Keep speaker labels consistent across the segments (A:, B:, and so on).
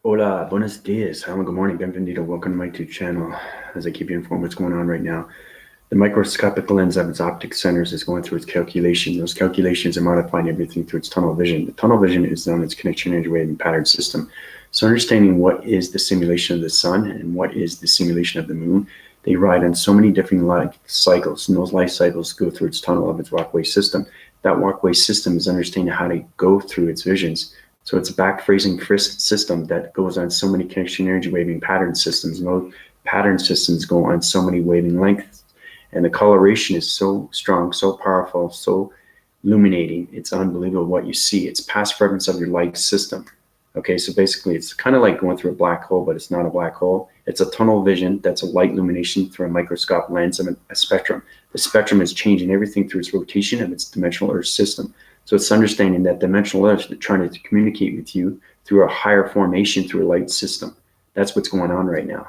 A: Hola, buenos dias. Hello, good morning. Bienvenido. Welcome to my YouTube channel. As I keep you informed what's going on right now, the microscopic lens of its optic centers is going through its calculation. Those calculations are modifying everything through its tunnel vision. The tunnel vision is on its connection energy wave and pattern system. So understanding what is the simulation of the sun and what is the simulation of the moon, they ride on so many different life cycles, and those life cycles go through its tunnel of its walkway system. That walkway system is understanding how to go through its visions. So it's a back-phrasing system that goes on so many connection energy waving pattern systems. And those pattern systems go on so many waving lengths. And the coloration is so strong, so powerful, so illuminating. It's unbelievable what you see. It's past fragments of your light system. Okay, so basically it's kind of like going through a black hole, but it's not a black hole. It's a tunnel vision that's a light illumination through a microscopic lens of a spectrum. The spectrum is changing everything through its rotation of its dimensional Earth system. So it's understanding that dimensional Earth is trying to communicate with you through a higher formation through a light system. That's what's going on right now.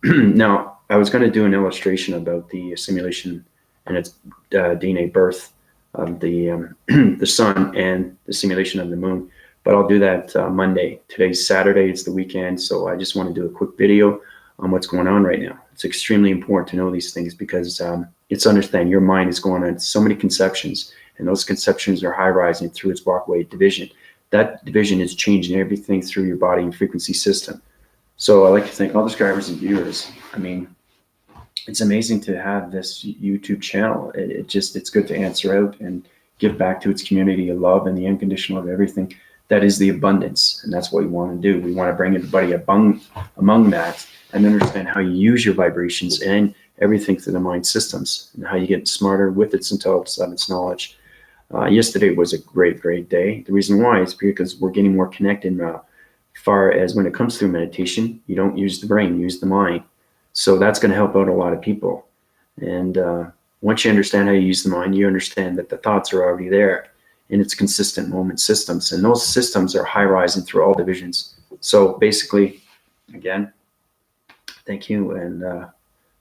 A: Now, I was going to do an illustration about the simulation and its DNA birth of the the sun and the simulation of the moon, but I'll do that Monday. Today's Saturday, it's the weekend, so I just want to do a quick video on what's going on right now. It's extremely important to know these things because it's understand your mind is going on so many conceptions, and those conceptions are high rising through its walkway division. That division is changing everything through your body and frequency system. So I'd like to thank all the subscribers and viewers. I mean, it's amazing to have this YouTube channel. It's good to answer out and give back to its community of love and the unconditional of everything. That is the abundance, and that's what we want to do. We want to bring everybody among that and understand how you use your vibrations and everything through the mind systems and how you get smarter with its intelligence and its knowledge. Yesterday was a great day. The reason why is because we're getting more connected now. Far as when it comes to meditation, you don't use the brain, use the mind. So that's going to help out a lot of people. And once you understand how you use the mind, you understand that the thoughts are already there in its consistent moment systems. And those systems are high rising through all divisions. So basically, again, thank you and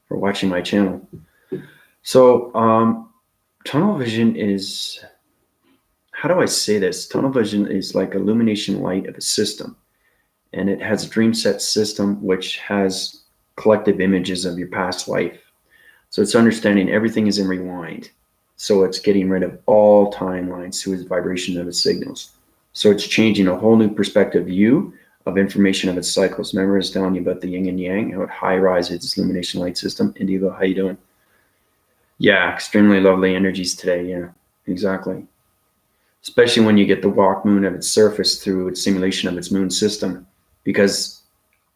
A: for watching my channel. So tunnel vision is, how do I say this? Tunnel vision is like illumination light of a system. And it has a dream set system, which has collective images of your past life. So it's understanding everything is in rewind. So it's getting rid of all timelines through its vibration of its signals. So it's changing a whole new perspective view of information of its cycles. Remember I was telling you about the yin and yang, how it high rises its illumination light system. Indigo, how you doing? Yeah, extremely lovely energies today. Yeah, exactly. Especially when you get the walk moon of its surface through its simulation of its moon system. Because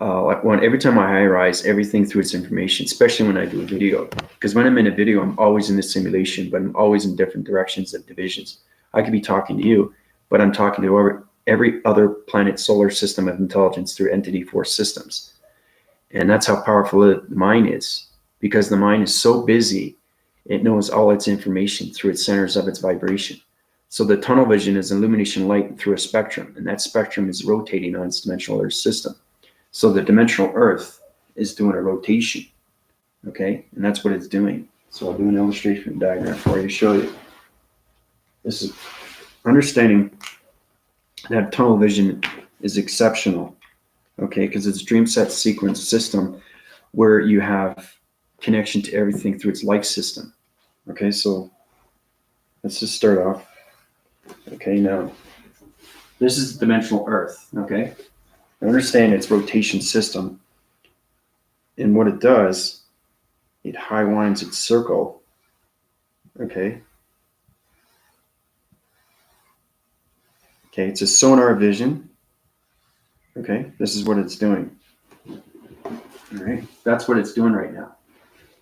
A: every time I high rise, everything through its information, especially when I do a video. Because when I'm in a video, I'm always in the simulation, but I'm always in different directions of divisions. I could be talking to you, but I'm talking to every other planet solar system of intelligence through entity force systems. And that's how powerful the mind is. Because the mind is so busy, it knows all its information through its centers of its vibration. So the tunnel vision is illumination light through a spectrum, and that spectrum is rotating on its dimensional Earth system. So the dimensional Earth is doing a rotation, okay? And that's what it's doing. So I'll do an illustration diagram for you to show you. This is understanding that tunnel vision is exceptional, okay? Because it's a dream set sequence system where you have connection to everything through its life system, okay? So let's just start off. Okay, now this is the dimensional Earth, okay? Understand its rotation system. And what it does, it high winds its circle, okay? Okay, it's a sonar vision, okay? This is what it's doing, all right? That's what it's doing right now.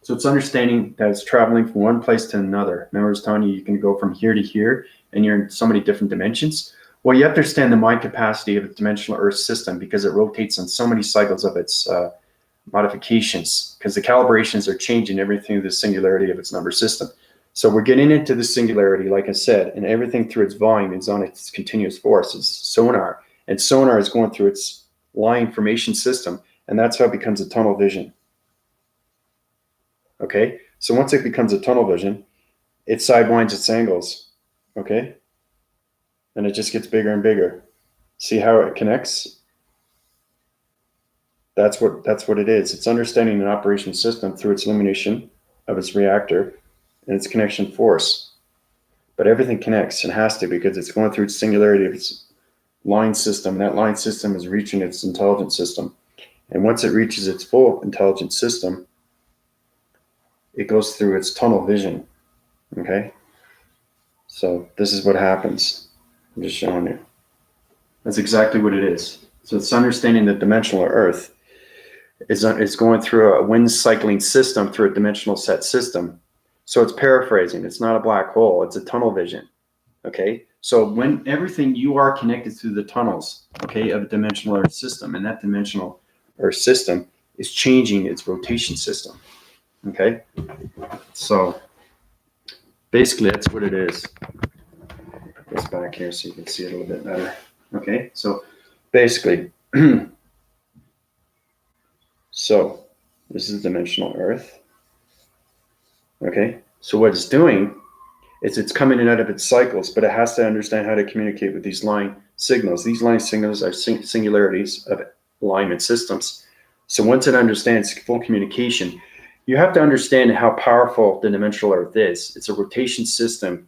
A: So it's understanding that it's traveling from one place to another. Remember I was telling you, you can go from here to here, and you're in so many different dimensions. Well, you have to understand the mind capacity of a dimensional Earth system because it rotates on so many cycles of its modifications, because the calibrations are changing everything through the singularity of its number system. So we're getting into the singularity, like I said, and everything through its volume is on its continuous force. It's sonar, and sonar is going through its line formation system, and that's how it becomes a tunnel vision. Okay, so once it becomes a tunnel vision, it sidewinds its angles, okay? And it just gets bigger and bigger. See how it connects? That's what it is. It's understanding an operation system through its illumination of its reactor and its connection force. But everything connects and has to, because it's going through its singularity of its line system. And that line system is reaching its intelligent system. And once it reaches its full intelligent system, it goes through its tunnel vision. Okay? So this is what happens. I'm just showing you. That's exactly what it is. So it's understanding that dimensional Earth is going through a wind cycling system through a dimensional set system. So it's paraphrasing. It's not a black hole. It's a tunnel vision. Okay? So when everything, you are connected through the tunnels, okay, of a dimensional Earth system, and that dimensional Earth system is changing its rotation system. Okay? So basically that's what it is. Put this back here so you can see it a little bit better. Okay? So basically, so this is dimensional Earth. Okay? So what it's doing is it's coming in and out of its cycles, but it has to understand how to communicate with these line signals. These line signals are singularities of alignment systems. So once it understands full communication, you have to understand how powerful the dimensional Earth is. It's a rotation system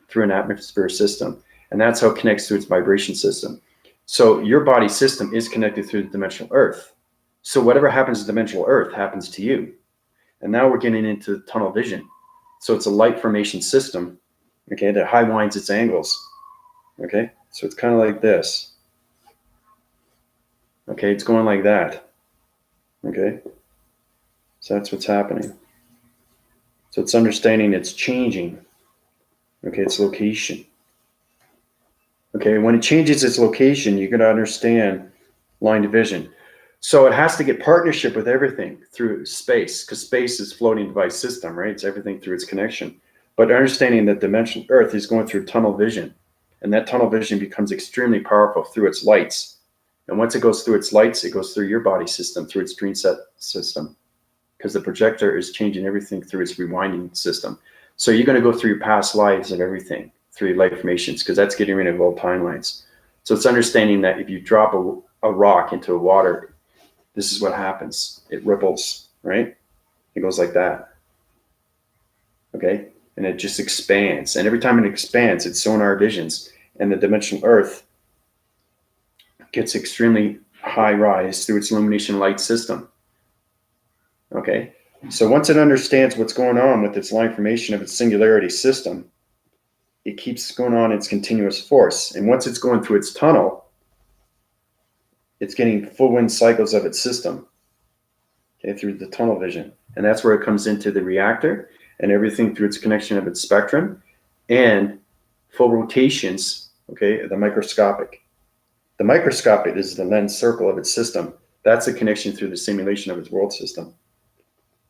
A: through an atmosphere system, and that's how it connects to its vibration system. So your body system is connected through the dimensional Earth. So whatever happens to dimensional Earth happens to you. And now we're getting into tunnel vision. So it's a light formation system, okay, that high winds its angles, okay? So it's kind of like this, okay? It's going like that, okay? So that's what's happening. So it's understanding it's changing, okay, its location. Okay, when it changes its location, you're going to understand line division. So it has to get partnership with everything through space, because space is floating device system, right? It's everything through its connection. But understanding that dimensional Earth is going through tunnel vision, and that tunnel vision becomes extremely powerful through its lights. And once it goes through its lights, it goes through your body system, through its dream set system, because the projector is changing everything through its rewinding system. So you're going to go through your past lives of everything through your life formations, because that's getting rid of old timelines. So it's understanding that if you drop a rock into a water, this is what happens. It ripples, right? It goes like that. Okay? And it just expands. And every time it expands, it's sonar visions. And the dimensional Earth gets extremely high rise through its illumination light system. Okay? So once it understands what's going on with its line formation of its singularity system, it keeps going on its continuous force. And once it's going through its tunnel, it's getting full wind cycles of its system, okay, through the tunnel vision. And that's where it comes into the reactor and everything through its connection of its spectrum and full rotations, okay, the microscopic. The microscopic is the lens circle of its system. That's the connection through the simulation of its world system.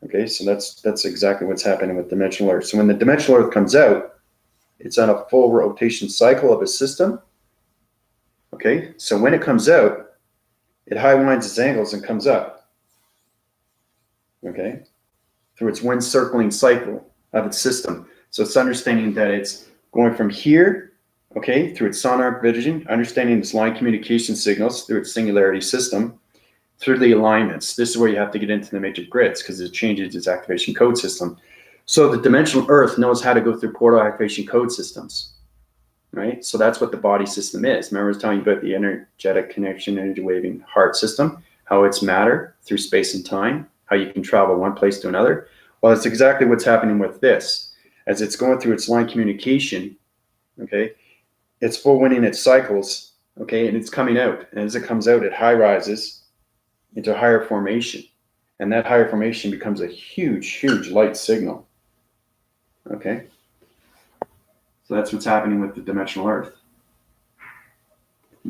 A: Okay, so that's exactly what's happening with dimensional Earth. So when the dimensional Earth comes out, it's on a full rotation cycle of a system. Okay, so when it comes out, it high winds its angles and comes up, okay, through its wind circling cycle of its system. So it's understanding that it's going from here, okay, through its sonar vision, understanding its line communication signals through its singularity system, through the alignments. This is where you have to get into the matrix grids, because it changes its activation code system. So the dimensional Earth knows how to go through portal activation code systems. Right? So that's what the body system is. Remember I was telling you about the energetic connection, energy waving heart system, how it's matter through space and time, how you can travel one place to another. Well, that's exactly what's happening with this. As it's going through its line communication, okay, it's full winding its cycles, okay, and it's coming out. And as it comes out, it high rises into higher formation. And that higher formation becomes a huge, huge light signal. Okay? So that's what's happening with the dimensional Earth.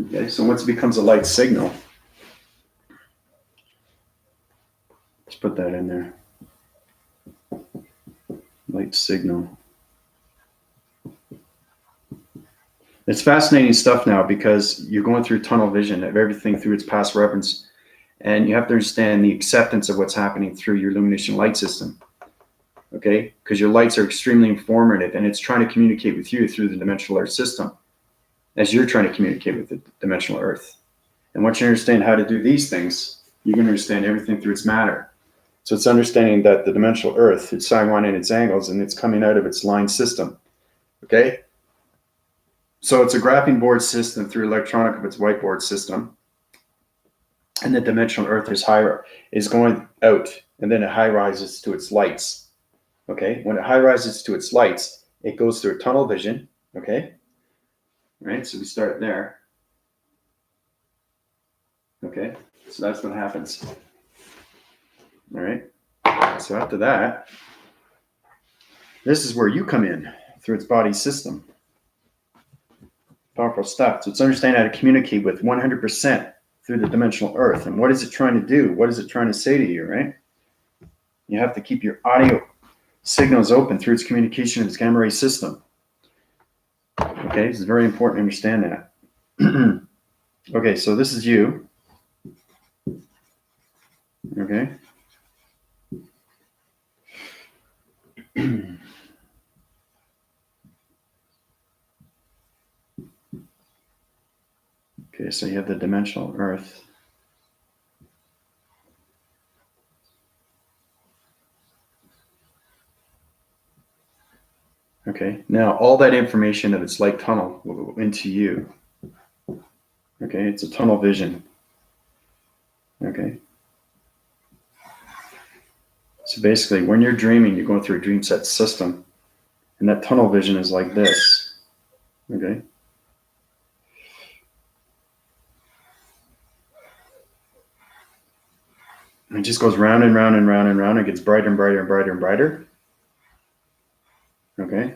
A: Okay, so once it becomes a light signal, let's put that in there. Light signal. It's fascinating stuff now, because you're going through tunnel vision of everything through its past reference, and you have to understand the acceptance of what's happening through your illumination light system. Okay, because your lights are extremely informative, and it's trying to communicate with you through the dimensional Earth system as you're trying to communicate with the dimensional Earth. And once you understand how to do these things, you can understand everything through its matter. So it's understanding that the dimensional earth, its sine, one, and its angles, and it's coming out of its line system. Okay? So it's a graphing board system through electronic of its whiteboard system. And the dimensional earth is going out, and then it high rises to its lights. Okay? When it high rises to its lights, it goes through a tunnel vision. Okay? All right, so we start there. Okay, so that's what happens. All right, so after that, this is where you come in through its body system. Powerful stuff. So it's understanding how to communicate with 100% through the dimensional earth. And what is it trying to do? What is it trying to say to you, right? You have to keep your audio signals open through its communication of its gamma ray system. Okay, it's very important to understand that. Okay, so this is you. Okay. Okay, so you have the dimensional earth. Okay, now all that information of its light tunnel will go into you. Okay, it's a tunnel vision. Okay. So basically, when you're dreaming, you're going through a dream set system, and that tunnel vision is like this. Okay. And it just goes round and round and round and round. It gets brighter and brighter and brighter and brighter. Okay.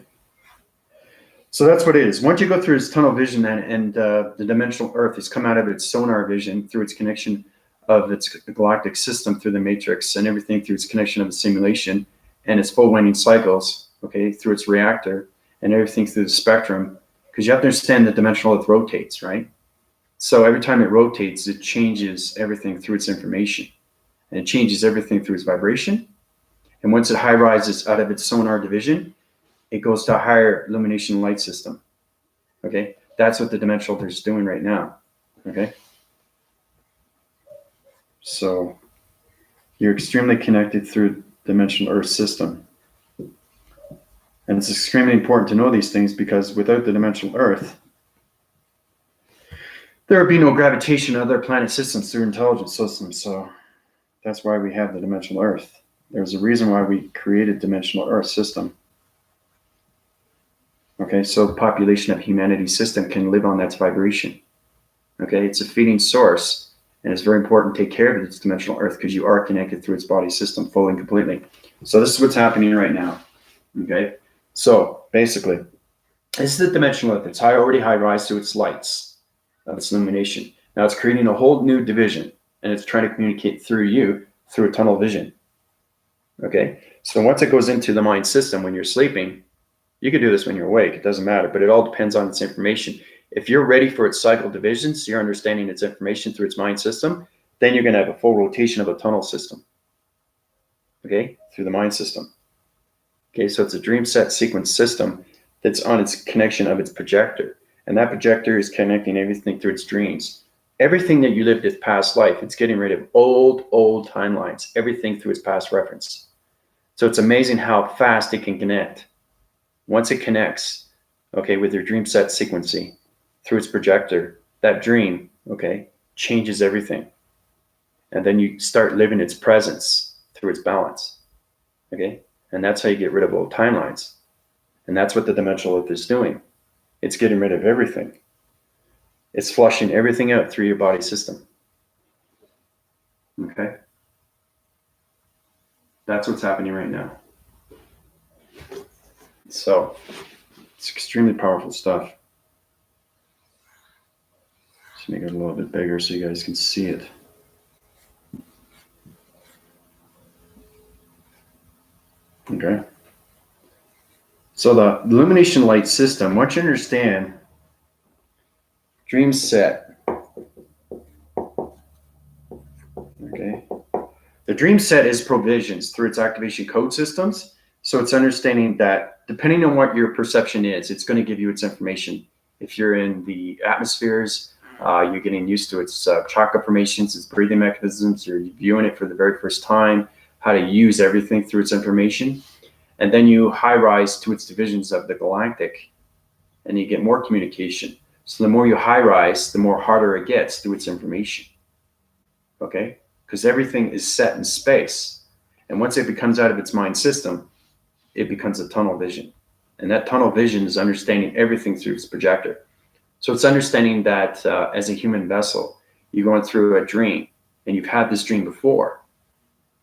A: So that's what it is. Once you go through its tunnel vision, and the dimensional earth has come out of its sonar vision through its connection of its galactic system through the matrix, and everything through its connection of the simulation and its full winding cycles, okay, through its reactor, and everything through the spectrum, because you have to understand the dimensional earth rotates, right? So every time it rotates, it changes everything through its information, and it changes everything through its vibration. And once it high rises out of its sonar division, it goes to a higher illumination light system. Okay, that's what the dimensional earth is doing right now. Okay, so you're extremely connected through dimensional earth system, and it's extremely important to know these things, because without the dimensional earth, there would be no gravitation in other planet systems through intelligence systems. So that's why we have the dimensional earth. There's a reason why we created dimensional earth system. Okay, so the population of humanity system can live on that vibration. Okay, it's a feeding source, and it's very important to take care of its dimensional earth, because you are connected through its body system fully and completely. So this is what's happening right now. Okay, so basically, this is the dimensional earth. It's already high rise to its lights of its illumination. Now it's creating a whole new division, and it's trying to communicate through you through a tunnel vision. Okay, so once it goes into the mind system when you're sleeping, you can do this when you're awake, it doesn't matter, but it all depends on its information. If you're ready for its cycle divisions, you're understanding its information through its mind system, then you're going to have a full rotation of a tunnel system, okay, through the mind system. Okay, so it's a dream set sequence system that's on its connection of its projector, and that projector is connecting everything through its dreams. Everything that you lived its past life, it's getting rid of old timelines, everything through its past reference. So it's amazing how fast it can connect. Once it connects, okay, with your dream set sequencing through its projector, that dream, okay, changes everything. And then you start living its presence through its balance, okay? And that's how you get rid of old timelines. And that's what the dimensional earth is doing. It's getting rid of everything. It's flushing everything out through your body system, okay? That's what's happening right now. So it's extremely powerful stuff. Just make it a little bit bigger so you guys can see it. Okay. So the illumination light system, once you understand dream set, okay, the dream set is provisions through its activation code systems. So it's understanding that depending on what your perception is, it's going to give you its information. If you're in the atmospheres You're getting used to its chakra formations, its breathing mechanisms. You're viewing it for the very first time, how to use everything through its information. And then you high rise to its divisions of the galactic, and you get more communication. So the more you high rise, the more harder it gets through its information. Okay? Because everything is set in space. And once it comes out of its mind system, it becomes a tunnel vision. And that tunnel vision is understanding everything through its projector. So it's understanding that as a human vessel, you're going through a dream, and you've had this dream before,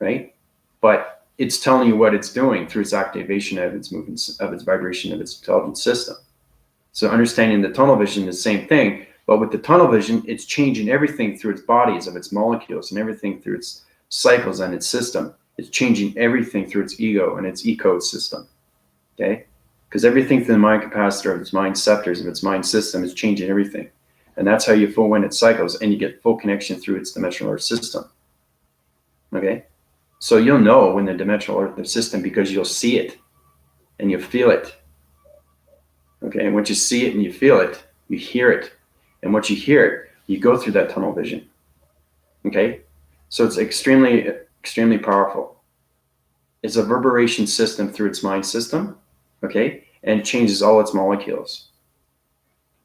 A: right? But it's telling you what it's doing through its activation of its movements, of its vibration, of its intelligence system. So understanding the tunnel vision is the same thing, but with the tunnel vision, it's changing everything through its bodies, of its molecules, and everything through its cycles and its system. It's changing everything through its ego and its E-code system, okay? Because everything through the mind capacitor of its mind scepters of its mind system is changing everything. And that's how you full when it cycles, and you get full connection through its dimensional earth system, okay? So you'll know when the dimensional earth system, because you'll see it and you feel it, okay? And once you see it and you feel it, you hear it. And once you hear it, you go through that tunnel vision, okay? So it's extremely, extremely powerful. It's a reverberation system through its mind system, okay? And it changes all its molecules.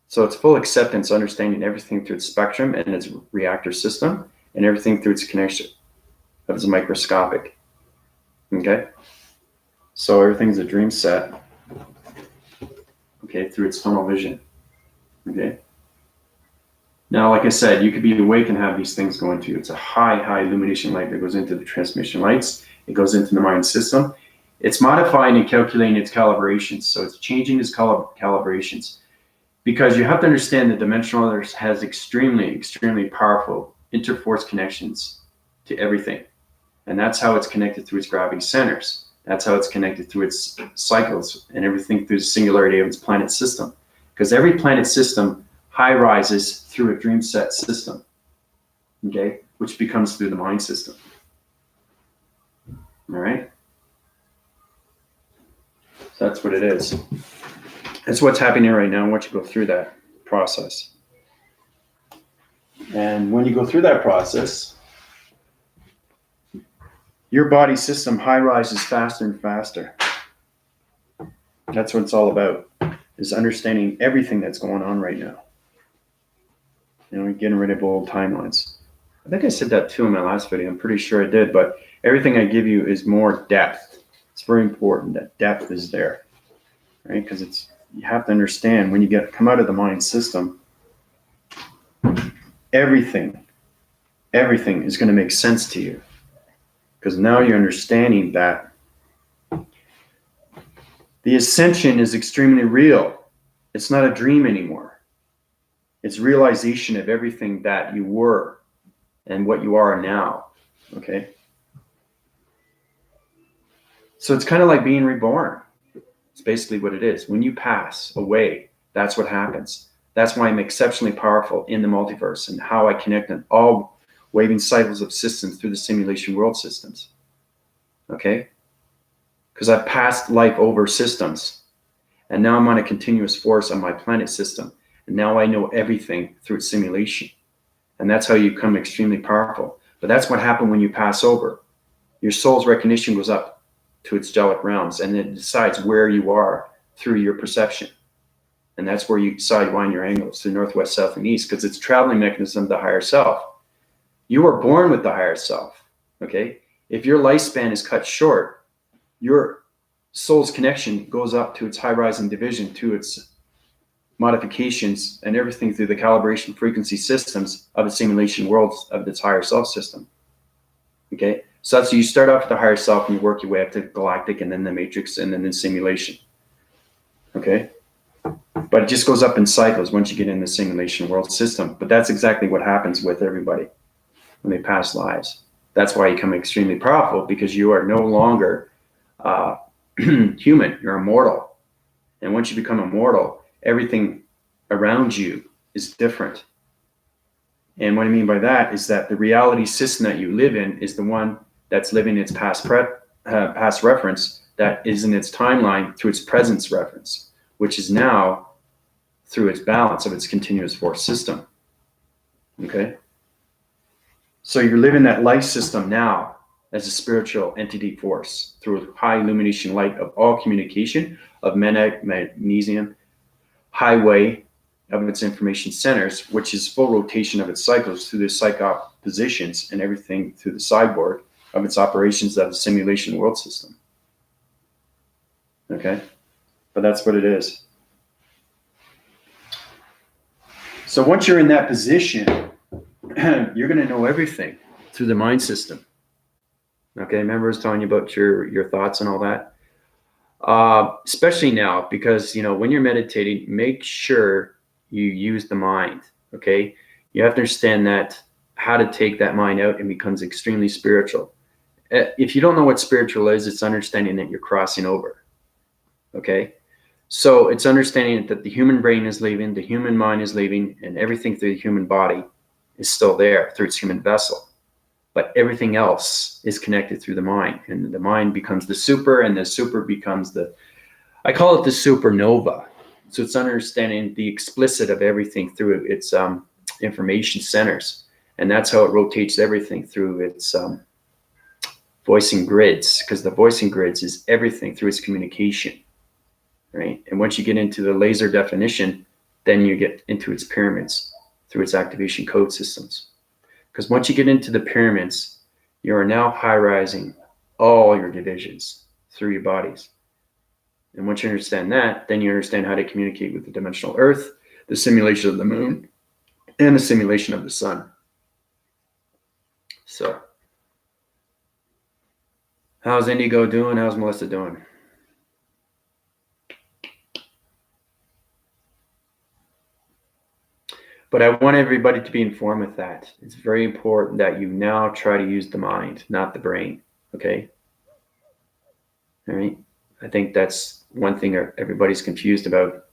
A: So it's full acceptance, understanding everything through its spectrum and its reactor system, and everything through its connection of its microscopic, okay? So everything's a dream set, okay, through its tunnel vision, okay? Now, like I said, you could be awake and have these things going to you. It's a high illumination light that goes into the transmission lights. It goes into the mind system. It's modifying and calculating its calibrations. So it's changing its calibrations, because you have to understand the dimensional earth has extremely powerful interforce connections to everything. And that's how it's connected through its gravity centers. That's how it's connected through its cycles and everything through the singularity of its planet system. Because every planet system high rises through a dream set system, okay, which becomes through the mind system. All right. So that's what it is. That's what's happening right now. Once you go through that process, and when you go through that process, your body system high rises faster and faster. That's what it's all about, is understanding everything that's going on right now. You know, getting rid of old timelines. I think I said that too in my last video. I'm pretty sure I did, but everything I give you is more depth. It's very important that depth is there, right? Because you have to understand, when you come out of the mind system, everything is going to make sense to you, because now you're understanding that the ascension is extremely real. It's not a dream anymore. It's realization of everything that you were and what you are now, okay? So it's kind of like being reborn. It's basically what it is. When you pass away, that's what happens. That's why I'm exceptionally powerful in the multiverse, and how I connect on all waving cycles of systems through the simulation world systems, okay? Because I've passed life over systems, and now I'm on a continuous force on my planet system. And now I know everything through its simulation. And that's how you become extremely powerful. But that's what happened when you pass over. Your soul's recognition goes up to its angelic realms, and it decides where you are through your perception. And that's where you decide wind your angles, to northwest, south, and east, because it's traveling mechanism of the higher self. You were born with the higher self, okay? If your lifespan is cut short, your soul's connection goes up to its high rising division, to its modifications and everything through the calibration frequency systems of the simulation worlds of its higher self system. Okay, so that's, you start off with the higher self and you work your way up to galactic, and then the matrix, and then the simulation. Okay, but it just goes up in cycles once you get in the simulation world system. But that's exactly what happens with everybody when they pass lives. That's why you become extremely powerful, because you are no longer human, you're immortal. And once you become immortal, everything around you is different. And what I mean by that is that the reality system that you live in is the one that's living its past reference, that is in its timeline through its presence reference, which is now through its balance of its continuous force system. Okay. So you're living that life system now as a spiritual entity force through high illumination light of all communication of magnesium highway of its information centers, which is full rotation of its cycles through the psychic positions and everything through the cyborg of its operations of the simulation world system. Okay. But that's what it is. So once you're in that position, you're going to know everything through the mind system. Okay, remember I was telling you about your thoughts and all that? Especially now, because, when you're meditating, make sure you use the mind, okay? You have to understand that how to take that mind out and becomes extremely spiritual. If you don't know what spiritual is, it's understanding that you're crossing over, okay? So it's understanding that the human brain is leaving, the human mind is leaving, and everything through the human body is still there through its human vessel. But everything else is connected through the mind, and the mind becomes the super, and the super becomes I call it the supernova. So it's understanding the explicit of everything through its information centers. And that's how it rotates everything through its voicing grids, because the voicing grids is everything through its communication, right? And once you get into the laser definition, then you get into its pyramids through its activation code systems. Because once you get into the pyramids, you are now high-rising all your divisions through your bodies. And once you understand that, then you understand how to communicate with the dimensional earth, the simulation of the moon, and the simulation of the sun. So, how's Indigo doing? How's Melissa doing? But I want everybody to be informed with that. It's very important that you now try to use the mind, not the brain. Okay? All right? I think that's one thing everybody's confused about.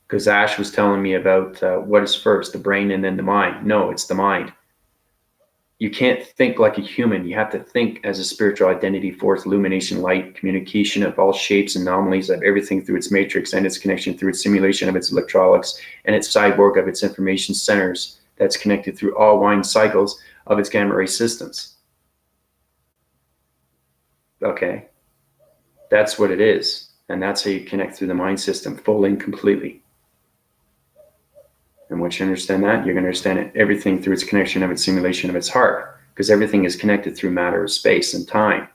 A: Because Ash was telling me about what is first, the brain and then the mind. No, it's the mind. You can't think like a human. You have to think as a spiritual identity force, illumination, light, communication of all shapes, anomalies of everything through its matrix and its connection through its simulation of its electrolytics and its cyborg of its information centers that's connected through all wind cycles of its gamma ray systems. Okay. That's what it is. And that's how you connect through the mind system, fully and completely. And once you understand that, you're going to understand everything through its connection of its simulation of its heart, because everything is connected through matter of space and time.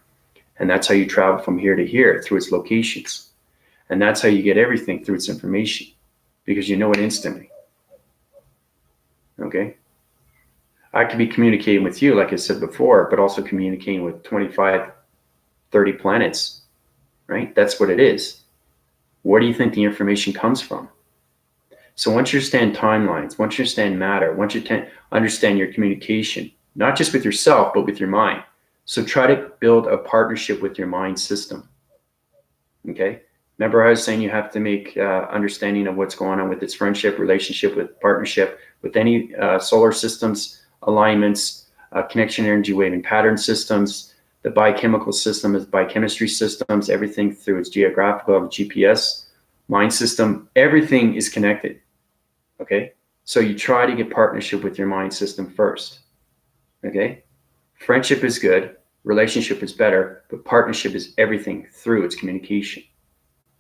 A: And that's how you travel from here to here through its locations. And that's how you get everything through its information, because you know it instantly. Okay? I could be communicating with you, like I said before, but also communicating with 25, 30 planets, right? That's what it is. Where do you think the information comes from? So once you understand timelines, once you understand matter, once you understand your communication, not just with yourself, but with your mind. So try to build a partnership with your mind system. Okay? Remember I was saying you have to make understanding of what's going on with its friendship, relationship, with partnership, with any solar systems, alignments, connection, energy, wave, and pattern systems. The biochemical system is biochemistry systems, everything through its geographical GPS, mind system, everything is connected. Okay, so you try to get partnership with your mind system first. Okay, friendship is good, relationship is better, but partnership is everything through its communication.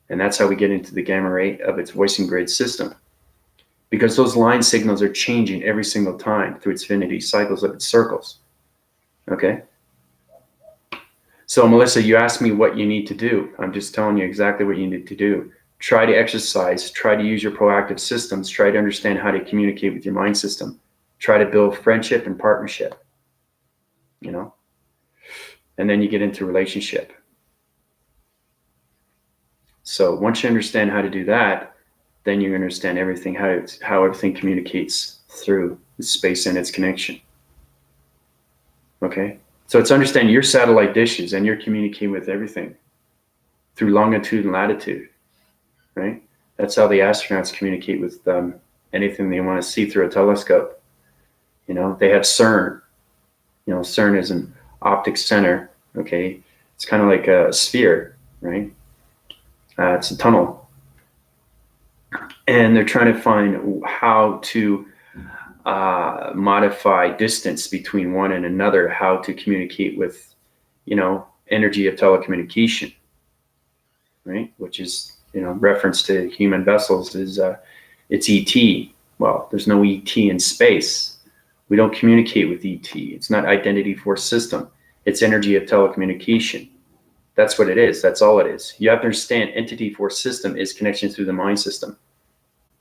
A: And that's how we get into the gamma ray of its voicing grid system, because those line signals are changing every single time through its infinity cycles of its circles. Okay, so Melissa, you asked me what you need to do. I'm just telling you exactly what you need to do. Try to exercise, try to use your proactive systems, try to understand how to communicate with your mind system, try to build friendship and partnership, and then you get into relationship. So once you understand how to do that, then you understand everything, how everything communicates through space and its connection. Okay, so it's understanding your satellite dishes and you're communicating with everything through longitude and latitude. Right? That's how the astronauts communicate with anything they want to see through a telescope. They have CERN. CERN is an optics center. Okay, it's kind of like a sphere, right? It's a tunnel, and they're trying to find how to modify distance between one and another, how to communicate with, energy of telecommunication, right? Which is, reference to human vessels is it's ET. Well, there's no ET in space. We don't communicate with ET. It's not identity force system. It's energy of telecommunication. That's what it is. That's all it is. You have to understand entity force system is connection through the mind system.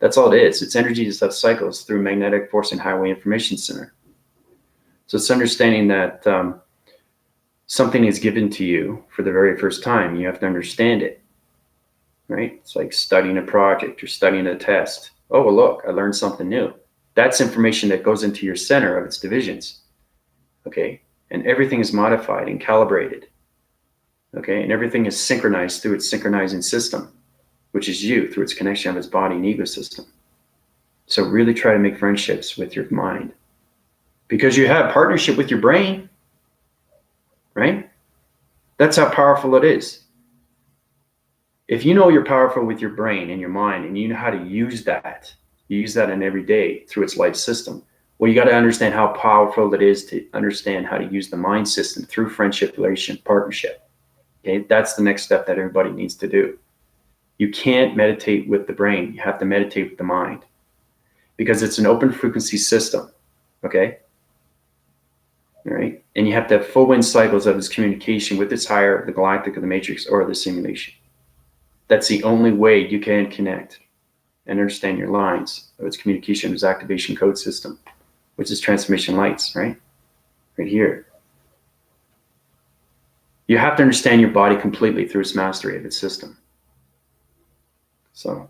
A: That's all it is. It's energy that cycles through magnetic force and highway information center. So it's understanding that something is given to you for the very first time. You have to understand it, right? It's like studying a project or studying a test. Oh, well, look, I learned something new. That's information that goes into your center of its divisions, okay? And everything is modified and calibrated, okay? And everything is synchronized through its synchronizing system, which is you, through its connection of its body and ego system. So really try to make friendships with your mind, because you have partnership with your brain, right? That's how powerful it is. If you know you're powerful with your brain and your mind, and you know how to use that, you use that in every day through its life system. Well, you got to understand how powerful it is to understand how to use the mind system through friendship, relation, partnership. Okay, that's the next step that everybody needs to do. You can't meditate with the brain. You have to meditate with the mind, because it's an open frequency system. Okay. All right. And you have to have full wind cycles of its communication with its higher, the galactic, or the matrix, or the simulation. That's the only way you can connect and understand your lines of its communication, its activation code system, which is transformation lights, right? Right here. You have to understand your body completely through its mastery of its system. So,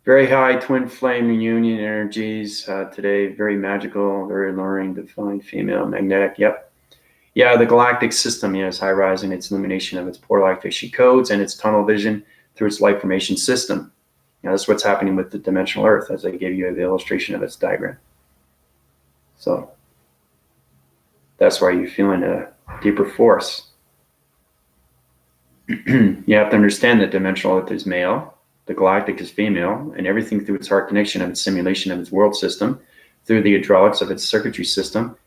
A: very high twin flame reunion energies today. Very magical, very alluring, divine, female, magnetic. Yep. Yeah, the galactic system is high rising. Its illumination of its portal activation codes and its tunnel vision through its light formation system. Now, that's what's happening with the dimensional Earth, as I gave you the illustration of its diagram. So that's why you're feeling a deeper force. You have to understand that dimensional Earth is male, the galactic is female, and everything through its heart connection of its simulation of its world system, through the hydraulics of its circuitry system,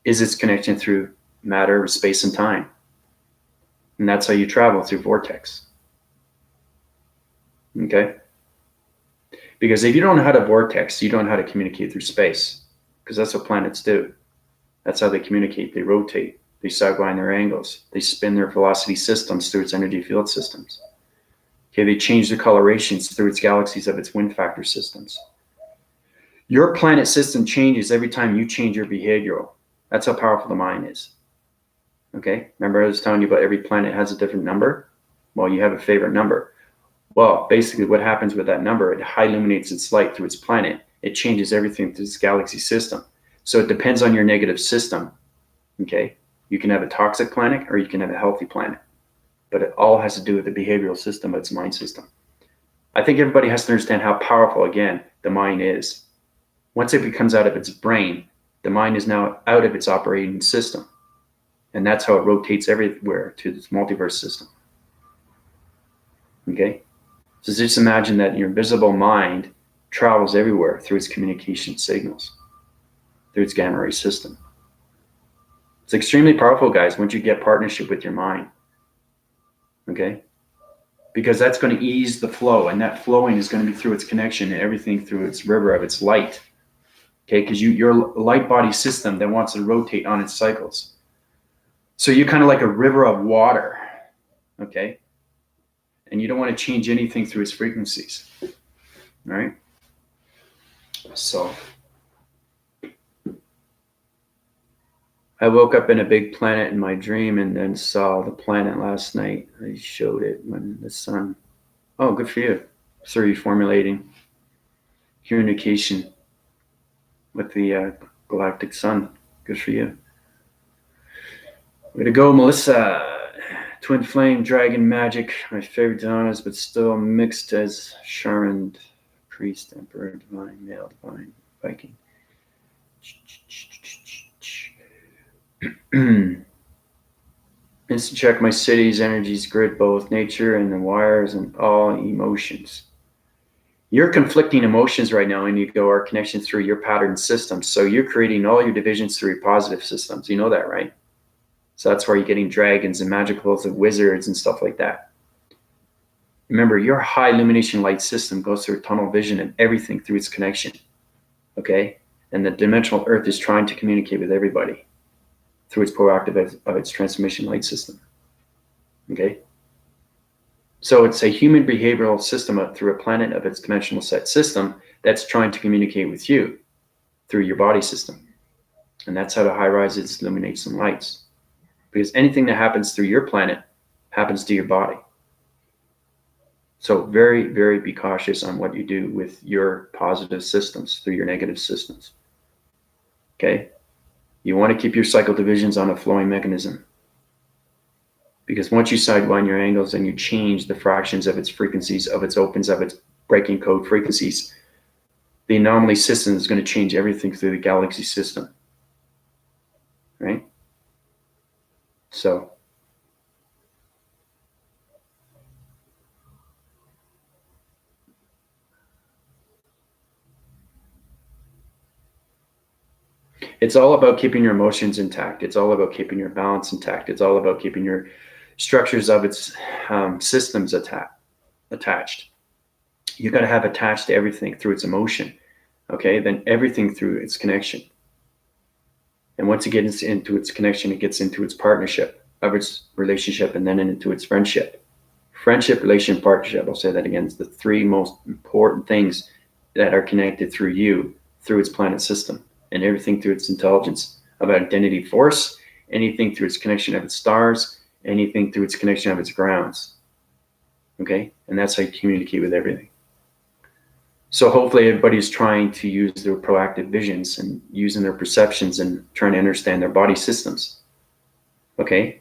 A: is its connection through matter, space, and time. And that's how you travel, through vortex. Okay? Because if you don't know how to vortex, you don't know how to communicate through space, because that's what planets do. That's how they communicate. They rotate. They sidewind their angles. They spin their velocity systems through its energy field systems. Okay, they change the colorations through its galaxies of its wind factor systems. Your planet system changes every time you change your behavioral. That's how powerful the mind is. Okay, remember I was telling you about every planet has a different number? Well, you have a favorite number. Well, basically what happens with that number, it high illuminates its light through its planet. It changes everything through its galaxy system. So it depends on your negative system. Okay, you can have a toxic planet or you can have a healthy planet. But it all has to do with the behavioral system of its mind system. I think everybody has to understand how powerful, again, the mind is. Once it becomes out of its brain, the mind is now out of its operating system. And that's how it rotates everywhere to this multiverse system. Okay? So just imagine that your invisible mind travels everywhere through its communication signals, through its gamma ray system. It's extremely powerful, guys, once you get partnership with your mind. Okay? Because that's going to ease the flow, and that flowing is going to be through its connection and everything through its river of its light. Okay? Because your light body system that wants to rotate on its cycles. So you're kind of like a river of water. Okay? And you don't want to change anything through its frequencies. All right? So I woke up in a big planet in my dream and then saw the planet last night. I showed it when the sun. Oh, good for you. So you're formulating communication with the galactic sun. Good for you. Way to go, Melissa. Twin flame, dragon magic. My favorite Donas, but still mixed as Sharon, priest, emperor, divine, male, divine, Viking. Instant check my city's energies grid, both nature and the wires and all emotions. Your conflicting emotions right now in ego are connection through your pattern systems. So you're creating all your divisions through your positive systems. You know that, right? So that's why you're getting dragons and magicals and wizards and stuff like that. Remember, your high illumination light system goes through tunnel vision and everything through its connection. Okay? And the dimensional earth is trying to communicate with everybody through its proactive of its transmission light system. Okay? So it's a human behavioral system through a planet of its dimensional set system that's trying to communicate with you through your body system. And that's how the high rises illuminate some lights. Because anything that happens through your planet happens to your body. So very, very be cautious on what you do with your positive systems through your negative systems. Okay? You want to keep your cycle divisions on a flowing mechanism. Because once you sidewind your angles and you change the fractions of its frequencies, of its opens, of its breaking code frequencies, the anomaly system is going to change everything through the galaxy system. Right? So it's all about keeping your emotions intact. It's all about keeping your balance intact. It's all about keeping your structures of its systems attached. You got to have attached to everything through its emotion. Okay, then everything through its connection. And once it gets into its connection, it gets into its partnership of its relationship, and then into its friendship. Friendship, relation, partnership. I'll say that again. It's the three most important things that are connected through you, through its planet system, and everything through its intelligence of identity force, anything through its connection of its stars, anything through its connection of its grounds. Okay? And that's how you communicate with everything. So hopefully everybody's trying to use their proactive visions and using their perceptions and trying to understand their body systems. Okay?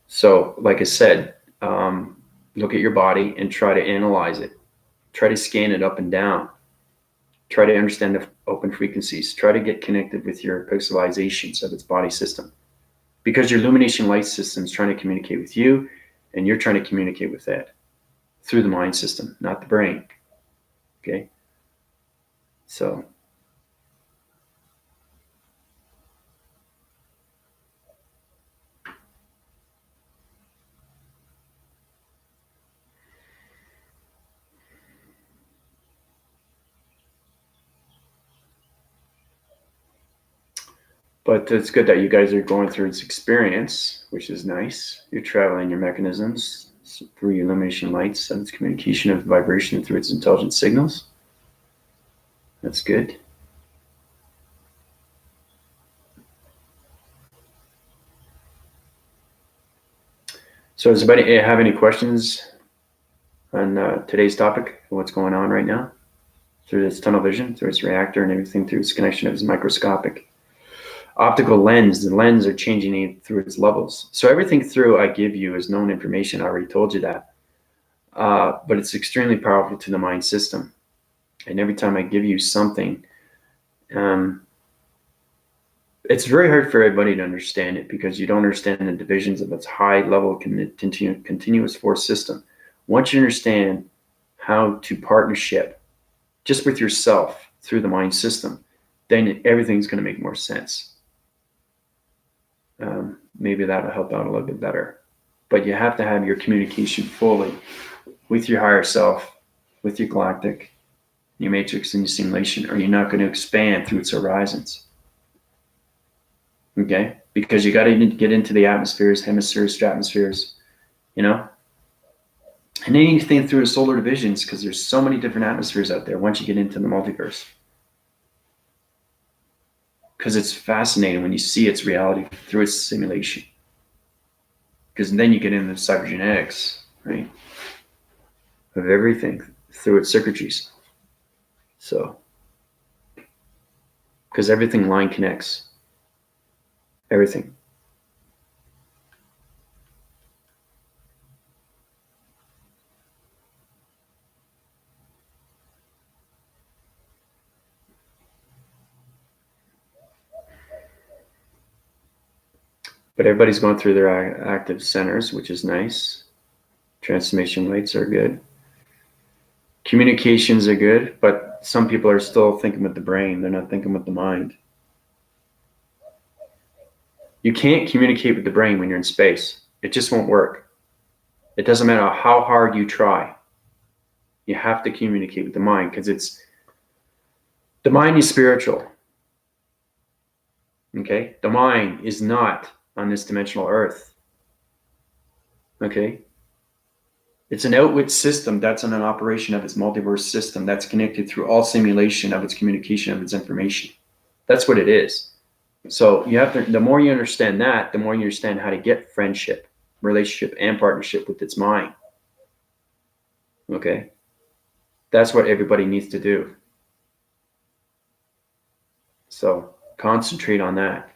A: So, like I said, look at your body and try to analyze it. Try to scan it up and down. Try to understand the open frequencies. Try to get connected with your pixelizations of its body system. Because your illumination light system is trying to communicate with you, and you're trying to communicate with that through the mind system, not the brain. Okay? So but it's good that you guys are going through this experience, which is nice. You're traveling your mechanisms through your illumination lights and its communication of vibration through its intelligent signals. That's good. So does anybody have any questions on today's topic, what's going on right now? Through this tunnel vision, through its reactor and everything through its connection of its microscopic. Optical lens, the lens are changing it through its levels. So everything through I give you is known information. I already told you that. But it's extremely powerful to the mind system. And every time I give you something, it's very hard for everybody to understand it because you don't understand the divisions of its high level continuous force system. Once you understand how to partnership just with yourself through the mind system, then everything's going to make more sense. Maybe that'll help out a little bit better. But you have to have your communication fully with your higher self, with your galactic, your matrix, and your simulation, or you're not going to expand through its horizons. Okay? Because you got to get into the atmospheres, hemispheres, stratospheres, you know? And anything through the solar divisions, because there's so many different atmospheres out there once you get into the multiverse. Because it's fascinating when you see its reality through its simulation. Because then you get into the cybergenetics, right? Of everything through its circuitries. So, because everything line connects. Everything. But everybody's going through their active centers, which is nice. Transformation lights are good. Communications are good, but some people are still thinking with the brain. They're not thinking with the mind. You can't communicate with the brain when you're in space. It just won't work. It doesn't matter how hard you try. You have to communicate with the mind, because the mind is spiritual. Okay? The mind is not on this dimensional earth. Okay? It's an outward system that's in an operation of its multiverse system that's connected through all simulation of its communication of its information. That's what it is. So you have to, the more you understand that, the more you understand how to get friendship, relationship, and partnership with its mind. Okay? That's what everybody needs to do. So concentrate on that.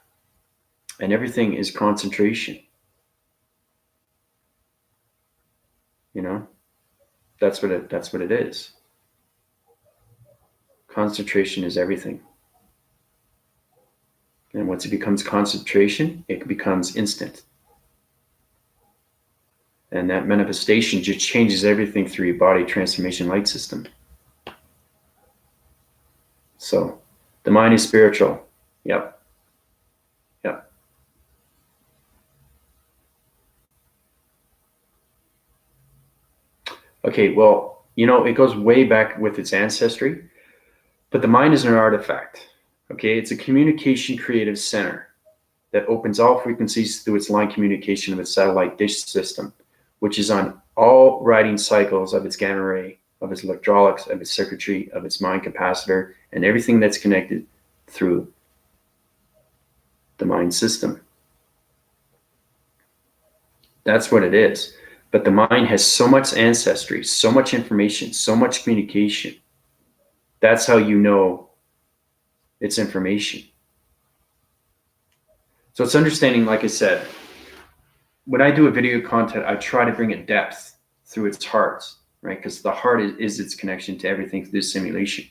A: And everything is concentration. You know? That's what it is. Concentration is everything. And once it becomes concentration, it becomes instant. And that manifestation just changes everything through your body transformation light system. So the mind is spiritual. Yep. Yep. Okay, well, you know, it goes way back with its ancestry, but the mind is an artifact. Okay, it's a communication creative center that opens all frequencies through its line communication of its satellite dish system, which is on all riding cycles of its gamma ray, of its electrolytics, of its circuitry, of its mind capacitor, and everything that's connected through the mind system. That's what it is. But the mind has so much ancestry, so much information, so much communication. That's how you know it's information. So it's understanding, like I said, when I do a video content, I try to bring it depth through its heart, right? Because the heart is its connection to everything through this simulation.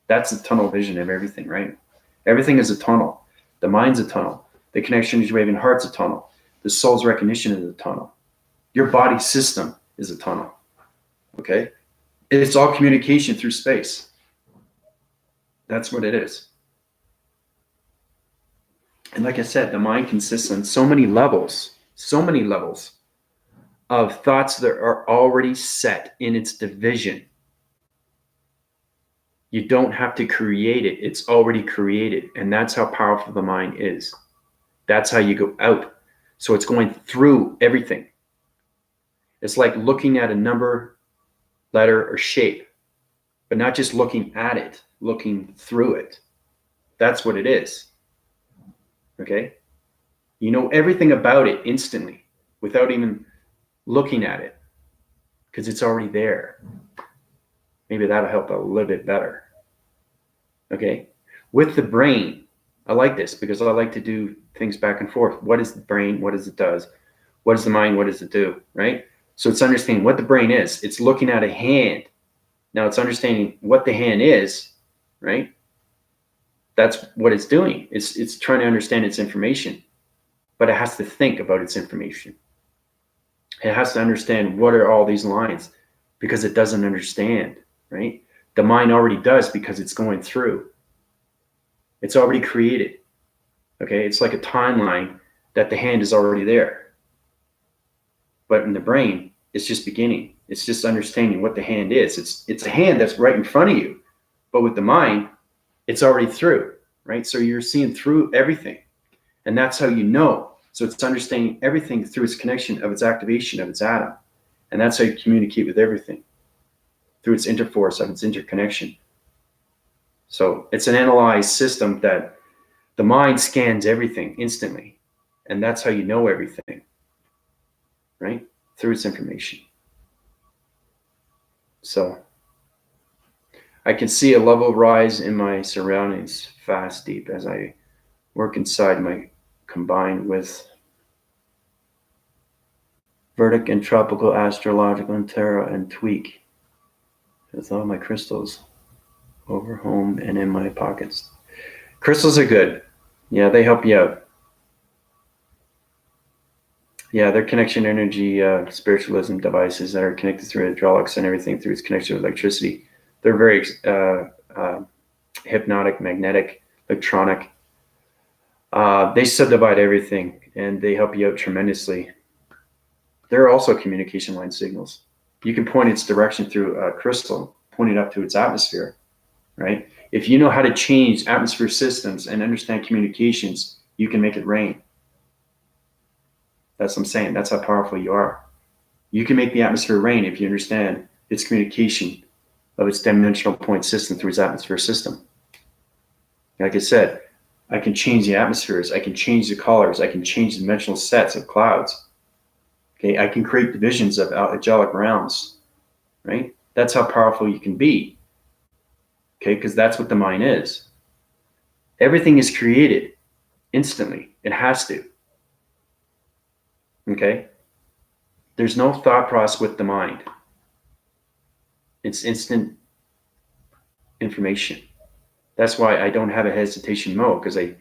A: That's the tunnel vision of everything, right? Everything is a tunnel. The mind's a tunnel. The connection to your waving heart's a tunnel. The soul's recognition is a tunnel. Your body system is a tunnel, okay? It's all communication through space. That's what it is. And like I said, the mind consists on so many levels of thoughts that are already set in its division. You don't have to create it. It's already created. And that's how powerful the mind is. That's how you go out. So it's going through everything. It's like looking at a number, letter, or shape, but not just looking at it, looking through it. That's what it is. Okay? You know everything about it instantly without even looking at it, because it's already there. Maybe that'll help a little bit better. Okay? With the brain, I like this because I like to do things back and forth. What is the brain? What does it do? What is the mind? What does it do? Right? So it's understanding what the brain is. It's looking at a hand. Now it's understanding what the hand is, right? That's what it's doing. It's trying to understand its information, but it has to think about its information. It has to understand what are all these lines, because it doesn't understand, right? The mind already does, because it's going through. It's already created. Okay, it's like a timeline that the hand is already there. But in the brain, it's just beginning. It's just understanding what the hand is. It's a hand that's right in front of you. But with the mind, it's already through, right? So you're seeing through everything. And that's how you know. So it's understanding everything through its connection of its activation of its atom. And that's how you communicate with everything, through its interforce of its interconnection. So it's an analyzed system that the mind scans everything instantly. And that's how you know everything, right? Through its information. So I can see a level rise in my surroundings fast, deep, as I work inside my combined with Vertic and Tropical Astrological and Tarot and Tweak with all my crystals over home and in my pockets. Crystals are good. Yeah, they help you out. Yeah, they're connection energy spiritualism devices that are connected through hydraulics and everything through its connection with electricity. They're very hypnotic, magnetic, electronic. They subdivide everything and they help you out tremendously. There are also communication line signals. You can point its direction through a crystal, point it up to its atmosphere, right? If you know how to change atmosphere systems and understand communications, you can make it rain. That's what I'm saying. That's how powerful you are. You can make the atmosphere rain if you understand its communication of its dimensional point system through its atmosphere system. Like I said, I can change the atmospheres. I can change the colors. I can change the dimensional sets of clouds. Okay, I can create divisions of angelic realms, right? That's how powerful you can be. Okay, because that's what the mind is. Everything is created instantly. It has to. Okay? There's no thought process with the mind. It's instant information. That's why I don't have a hesitation mode, because I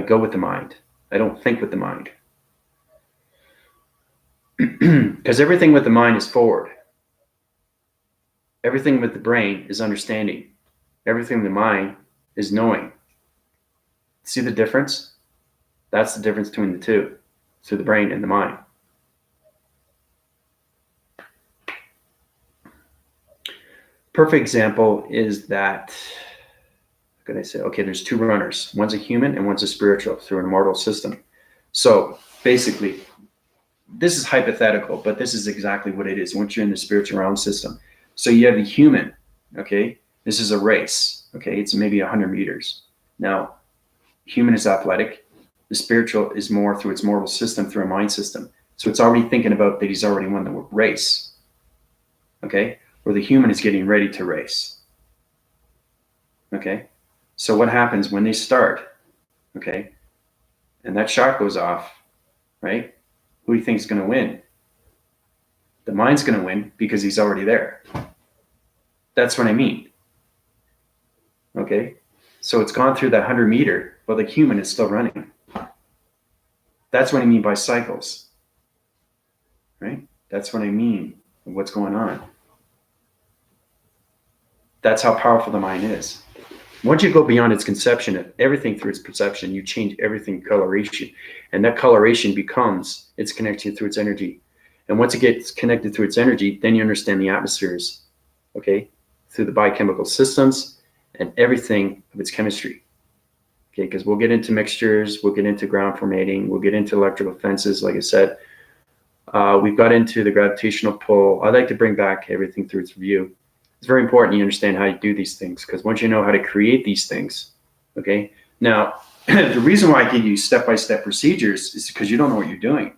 A: go with the mind. I don't think with the mind. Because everything with the mind is forward. Everything with the brain is understanding. Everything with the mind is knowing. See the difference? That's the difference between the two. So the brain and the mind. Perfect example is that, how could I say? Okay, there's two runners. One's a human and one's a spiritual through an immortal system. So basically, this is hypothetical, but this is exactly what it is once you're in the spiritual realm system. So you have the human, okay? This is a race, okay? It's maybe 100 meters. Now, human is athletic. The spiritual is more through its mortal system, through a mind system. So it's already thinking about that he's already won the race, okay? Where the human is getting ready to race, okay? So what happens when they start, okay? And that shot goes off, right? Who do you think is going to win? The mind's going to win because he's already there. That's what I mean. Okay? So it's gone through that 100 meter, but the human is still running. That's what I mean by cycles. Right? That's what I mean. What's going on? That's how powerful the mind is. Once you go beyond its conception of everything through its perception, you change everything coloration. And that coloration becomes its connection through its energy. And once it gets connected through its energy, then you understand the atmospheres, okay, through the biochemical systems and everything of its chemistry. Okay, because we'll get into mixtures, we'll get into ground formating, we'll get into electrical fences, like I said. We've got into the gravitational pull. I like to bring back everything through its review. It's very important you understand how you do these things, because once you know how to create these things, okay? Now, the reason why I give you step-by-step procedures is because you don't know what you're doing.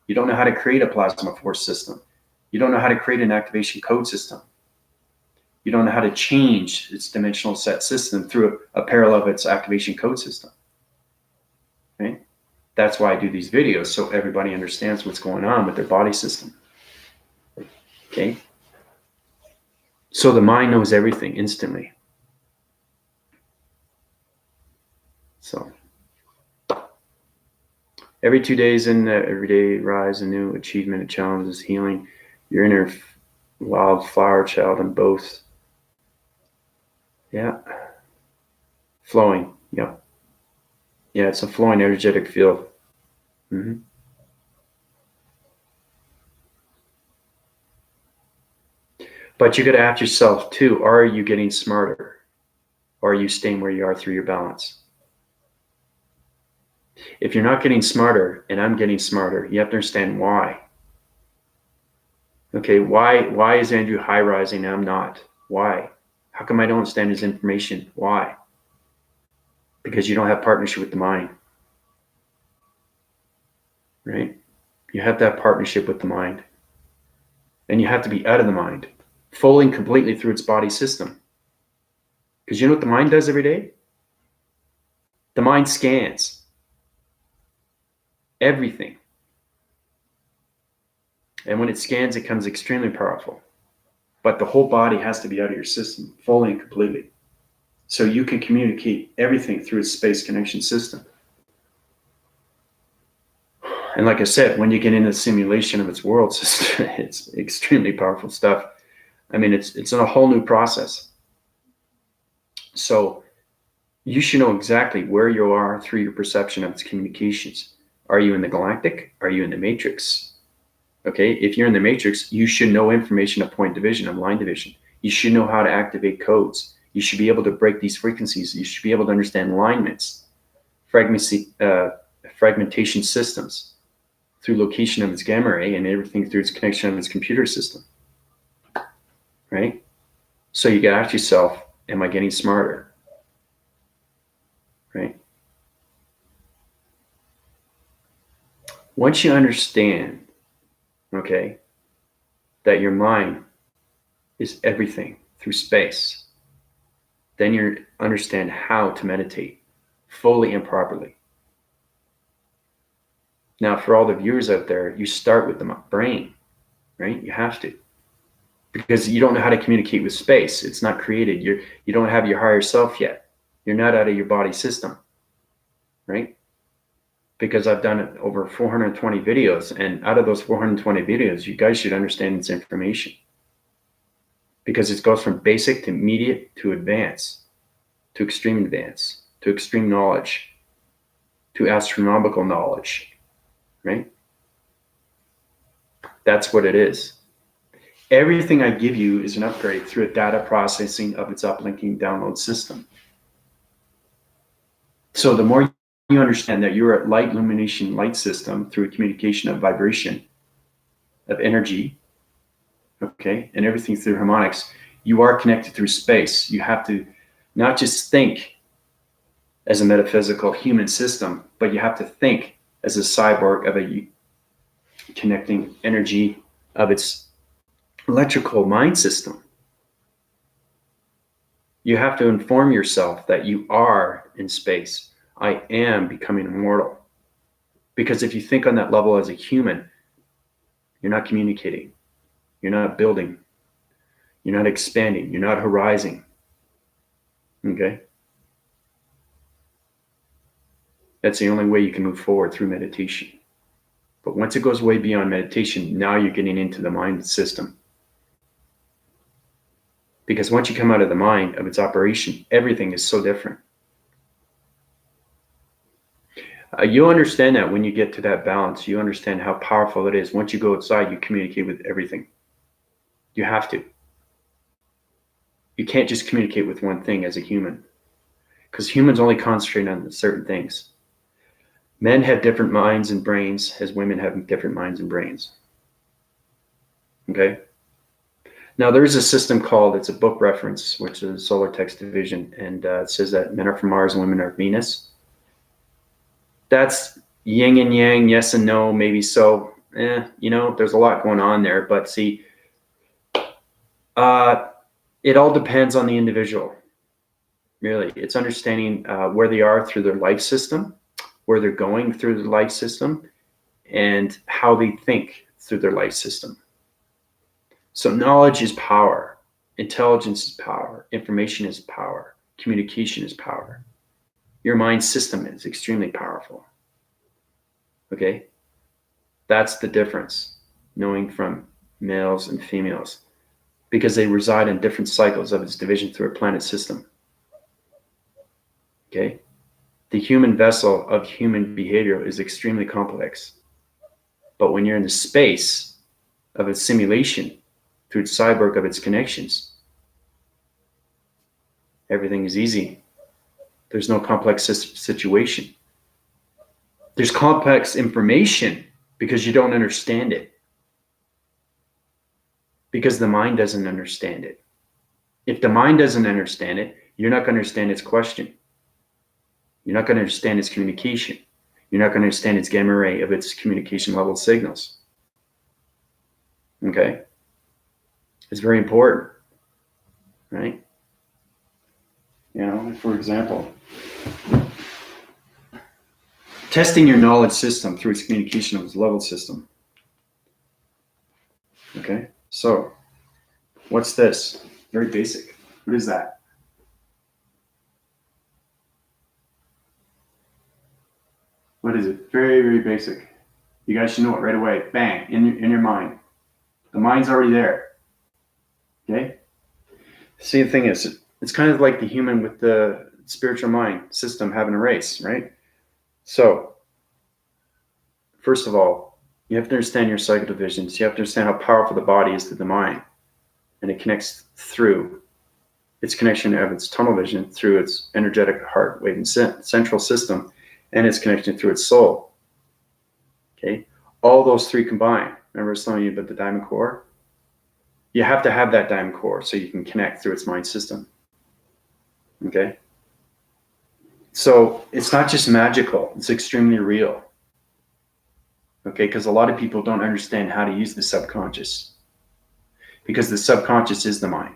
A: You don't know how to create a plasma force system. You don't know how to create an activation code system. You don't know how to change its dimensional set system through a parallel of its activation code system, okay? That's why I do these videos, so everybody understands what's going on with their body system, okay? So the mind knows everything instantly. So every 2 days in every day rise a new achievement, a challenge is healing your inner wildflower child and both. Yeah. Flowing. Yeah. Yeah, it's a flowing energetic field. Mm-hmm. But you got to ask yourself too, are you getting smarter? Or are you staying where you are through your balance? If you're not getting smarter and I'm getting smarter, you have to understand why. Okay, why is Andrew high rising and I'm not? Why? How come I don't understand his information? Why? Because you don't have partnership with the mind. Right? You have to have partnership with the mind. And you have to be out of the mind, fully and completely through its body system. Because you know what the mind does every day? The mind scans everything. And when it scans, it becomes extremely powerful. But the whole body has to be out of your system, fully and completely. So you can communicate everything through its space connection system. And like I said, when you get into the simulation of its worlds, it's extremely powerful stuff. I mean, it's a whole new process. So you should know exactly where you are through your perception of its communications. Are you in the galactic? Are you in the matrix? Okay, if you're in the matrix, you should know information of point division, of line division. You should know how to activate codes. You should be able to break these frequencies. You should be able to understand alignments, fragmentation systems through location of its gamma ray and everything through its connection of its computer system, right? So you gotta ask yourself, am I getting smarter, right? Once you understand, okay, that your mind is everything through space, then you understand how to meditate fully and properly. Now, for all the viewers out there, you start with the brain, right? You have to, because you don't know how to communicate with space. It's not created. You don't have your higher self yet. You're not out of your body system, right? Because I've done over 420 videos, and out of those 420 videos, you guys should understand this information, because it goes from basic to immediate to advanced, to extreme knowledge, to astronomical knowledge, right? That's what it is. Everything I give you is an upgrade through a data processing of its uplinking download system. So the more you understand that you're a light illumination light system through a communication of vibration, of energy, okay, and everything through harmonics, you are connected through space. You have to not just think as a metaphysical human system, but you have to think as a cyborg of a connecting energy of its electrical mind system. You have to inform yourself that you are in space. I am becoming immortal. Because if you think on that level as a human, you're not communicating, you're not building, you're not expanding, you're not horizon. Okay? That's the only way you can move forward, through meditation. But once it goes way beyond meditation, now you're getting into the mind system. Because once you come out of the mind of its operation, everything is so different. You understand that when you get to that balance, you understand how powerful it is. Once you go outside, you communicate with everything. You have to. You can't just communicate with one thing as a human, because humans only concentrate on certain things. Men have different minds and brains as women have different minds and brains. Okay? Now, there is a system called, it's a book reference, which is Solar Text Division, and it says that men are from Mars and women are Venus. That's yin and yang, yes and no, maybe so. There's a lot going on there, but see, it all depends on the individual. Really, it's understanding where they are through their life system, where they're going through the life system, and how they think through their life system. So knowledge is power, intelligence is power, information is power, communication is power. Your mind system is extremely powerful. Okay? That's the difference, knowing from males and females, because they reside in different cycles of its division through a planet system. Okay? The human vessel of human behavior is extremely complex. But when you're in the space of its simulation, through the cyborg of its connections, everything is easy. There's no complex situation. There's complex information because you don't understand it. Because the mind doesn't understand it. If the mind doesn't understand it, you're not going to understand its question. You're not going to understand its communication. You're not going to understand its gamma ray of its communication level signals. Okay? It's very important, right? For example, testing your knowledge system through its communication of its level system. Okay, so what's this? Very basic. What is that? What is it? Very, very basic. You guys should know it right away. Bang, in your mind. The mind's already there. Okay? See, the thing is, it's kind of like the human with the spiritual mind system having a race, right? So, first of all, you have to understand your cycle divisions. You have to understand how powerful the body is to the mind. And it connects through its connection of its tunnel vision through its energetic heart, wave, and central system, and its connection through its soul. Okay? All those three combined. Remember I was telling you about the diamond core? You have to have that diamond core so you can connect through its mind system. Okay? So it's not just magical, it's extremely real. Okay? Because a lot of people don't understand how to use the subconscious. Because the subconscious is the mind.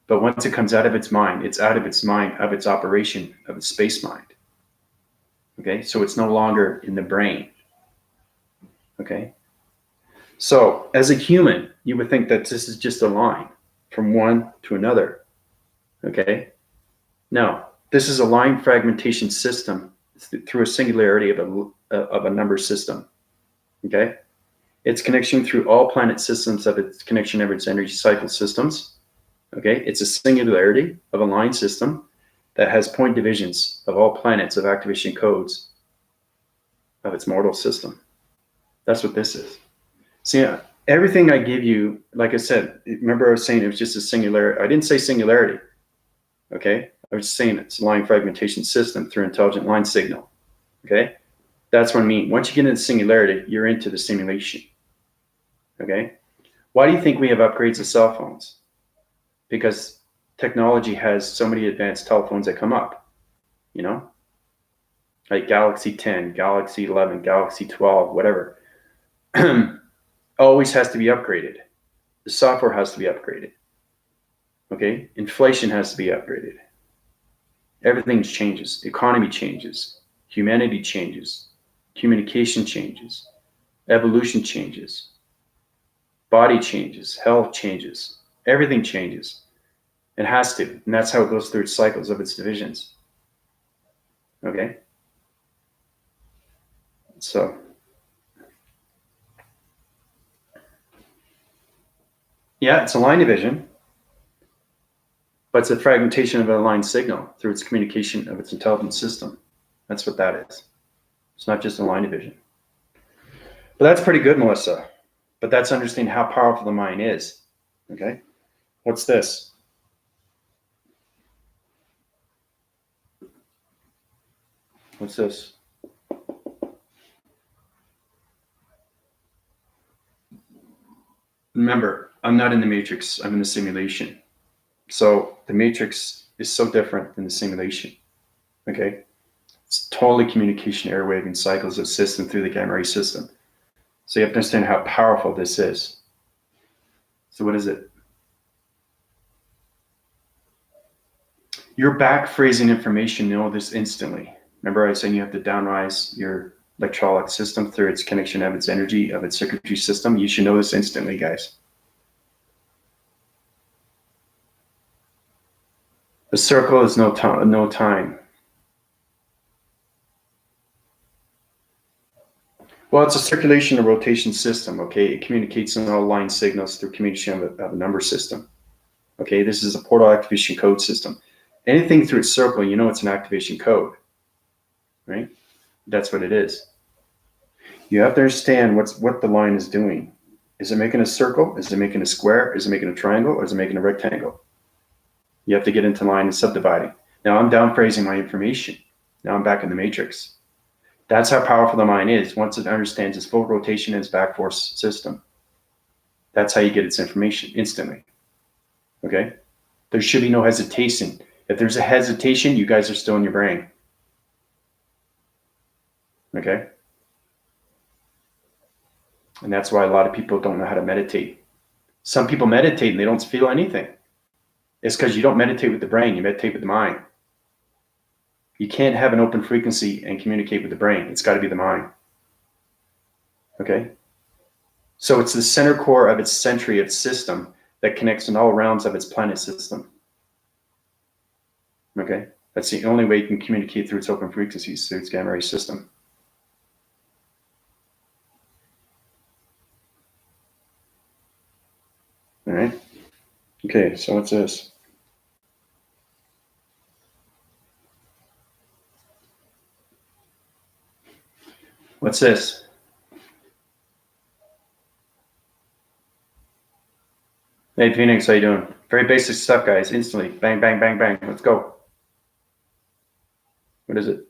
A: But once it comes out of its mind, it's out of its mind, of its operation, of its space mind. Okay? So it's no longer in the brain. Okay? So as a human, you would think that this is just a line from one to another. Okay? No, this is a line fragmentation system through a singularity of a number system. Okay? It's connection through all planet systems of its connection of its energy cycle systems. Okay? It's a singularity of a line system that has point divisions of all planets of activation codes of its mortal system. That's what this is. See, everything I give you, like I said, remember I was saying it was just a singularity. I didn't say singularity. Okay? I was saying it's a line fragmentation system through intelligent line signal. Okay? That's what I mean. Once you get into singularity, you're into the simulation. Okay? Why do you think we have upgrades of cell phones? Because technology has so many advanced telephones that come up, you know? Like Galaxy 10, Galaxy 11, Galaxy 12, whatever. Always has to be upgraded. The software has to be upgraded. Okay? Inflation has to be upgraded. Everything changes. The economy changes. Humanity changes. Communication changes. Evolution changes. Body changes. Health changes. Everything changes. It has to. And that's how it goes through its cycles of its divisions. Okay? So, yeah, it's a line division, but it's a fragmentation of a line signal through its communication of its intelligence system. That's what that is. It's not just a line division. But that's pretty good, Melissa. But that's understanding how powerful the mind is. Okay? What's this? What's this? Remember, I'm not in the matrix, I'm in the simulation. So the matrix is so different than the simulation. Okay? It's totally communication, airwaving cycles of system through the gamma ray system. So you have to understand how powerful this is. So what is it? You're back phrasing information, know this instantly. Remember I was saying you have to downrise your electrolytic system through its connection of its energy, of its circuitry system. You should know this instantly, guys. The circle is no time. Well, it's a circulation and rotation system, okay? It communicates in all line signals through communication of a number system. Okay, this is a portal activation code system. Anything through its circle, you know it's an activation code, right? That's what it is. You have to understand what the line is doing. Is it making a circle? Is it making a square? Is it making a triangle? Or is it making a rectangle? You have to get into line and subdividing. Now I'm downphrasing my information. Now I'm back in the matrix. That's how powerful the mind is once it understands its full rotation and its back force system. That's how you get its information instantly. Okay? There should be no hesitation. If there's a hesitation, you guys are still in your brain. Okay? And that's why a lot of people don't know how to meditate. Some people meditate and they don't feel anything. It's because you don't meditate with the brain, you meditate with the mind. You can't have an open frequency and communicate with the brain. It's got to be the mind. Okay? So it's the center core of its century, its system, that connects in all realms of its planet system. Okay? That's the only way you can communicate through its open frequencies, through its gamma ray system. Okay, so what's this? What's this? Hey, Phoenix, how you doing? Very basic stuff, guys. Instantly. Bang, bang, bang, bang. Let's go. What is it?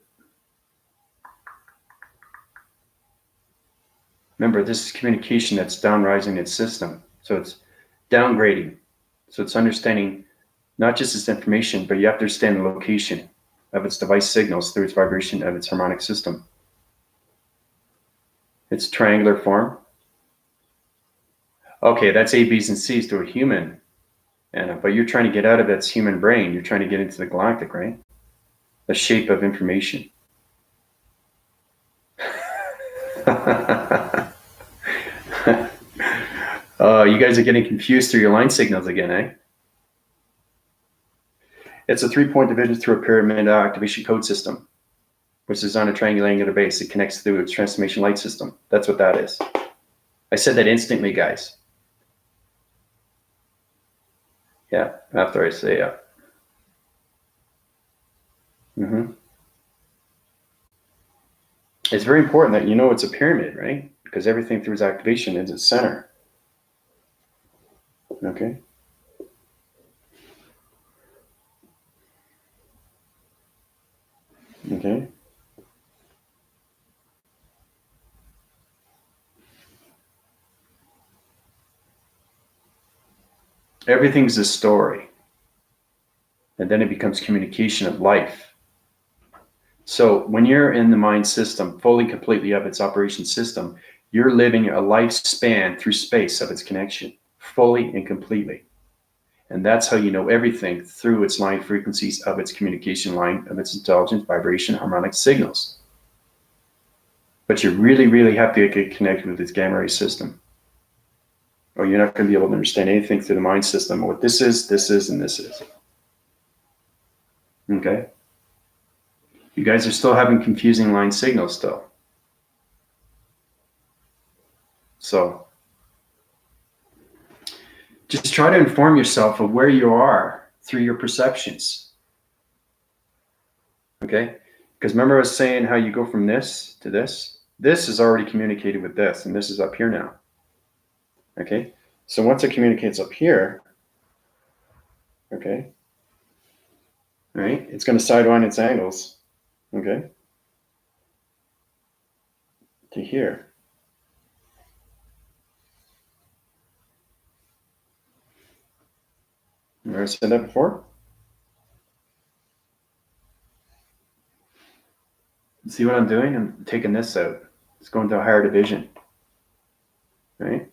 A: Remember, this is communication that's downrising its system. So it's downgrading. So it's understanding not just its information, but you have to understand the location of its device signals through its vibration of its harmonic system. It's triangular form. Okay, that's A, B's, and C's to a human. But you're trying to get out of its human brain. You're trying to get into the galactic, right? The shape of information. You guys are getting confused through your line signals again, eh? It's a 3-point division through a pyramid activation code system, which is on a triangular base. It connects through its transformation light system. That's what that is. I said that instantly, guys. Yeah, after I say yeah. It's very important that you know it's a pyramid, right? Because everything through its activation is its center. Okay. Okay. Everything's a story. And then it becomes communication of life. So when you're in the mind system, fully, completely of its operation system, you're living a lifespan through space of its connection, fully and completely. And that's how you know everything through its line frequencies of its communication line, of its intelligence, vibration, harmonic signals. But you really, really have to get connected with its gamma ray system, or you're not going to be able to understand anything through the mind system. What this is, and this is. Okay? You guys are still having confusing line signals still. So just try to inform yourself of where you are through your perceptions. Okay? Because remember I was saying how you go from this to this? This is already communicated with this, and this is up here now. Okay? So once it communicates up here, okay, all right, it's going to sidewind its angles, okay, to here. Remember I said that before? See what I'm doing? I'm taking this out. It's going to a higher division, right?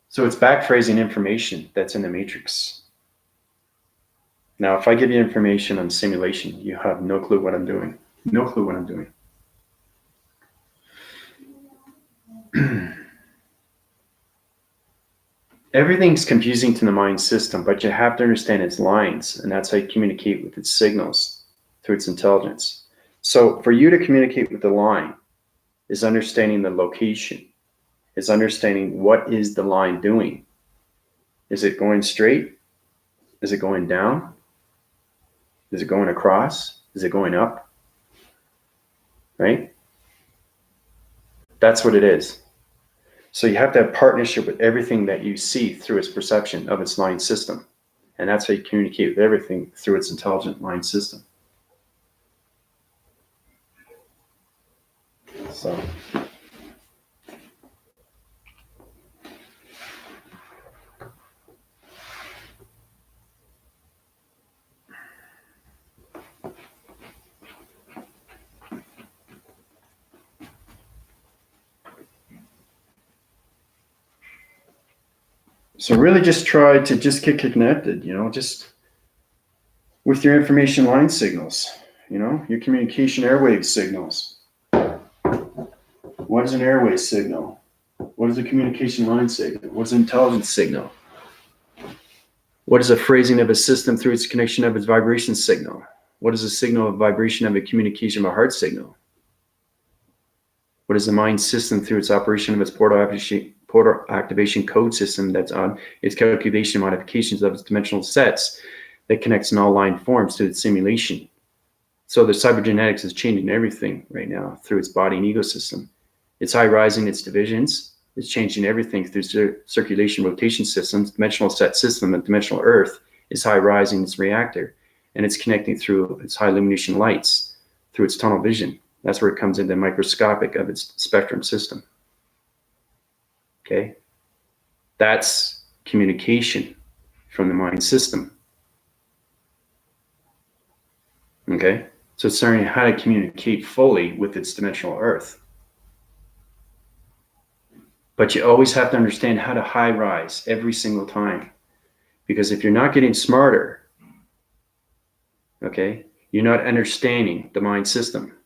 A: So it's backphrasing information that's in the matrix. Now, if I give you information on simulation, you have no clue what I'm doing. No clue what I'm doing. Everything's confusing to the mind system, but you have to understand its lines, and that's how you communicate with its signals through its intelligence. So for you to communicate with the line is understanding the location, is understanding what is the line doing. Is it going straight? Is it going down? Is it going across? Is it going up? Right? That's what it is. So you have to have partnership with everything that you see through its perception of its line system. And that's how you communicate with everything through its intelligent line system. So really just try to just get connected, just with your information line signals, your communication airwave signals. What is an airwave signal? What is a communication line signal? What is an intelligence signal? What is a phrasing of a system through its connection of its vibration signal? What is a signal of vibration of a communication of a heart signal? What is the mind system through its operation of its portal activation code system that's on its calculation modifications of its dimensional sets that connects in all line forms to its simulation? So the cybergenetics is changing everything right now through its body and ego system. It's high rising its divisions. It's changing everything through circulation rotation systems, dimensional set system, and dimensional earth is high rising its reactor. And it's connecting through its high illumination lights, through its tunnel vision. That's where it comes into microscopic of its spectrum system. Okay? That's communication from the mind system. Okay? So it's learning how to communicate fully with its dimensional earth. But you always have to understand how to high rise every single time. Because if you're not getting smarter, okay, you're not understanding the mind system.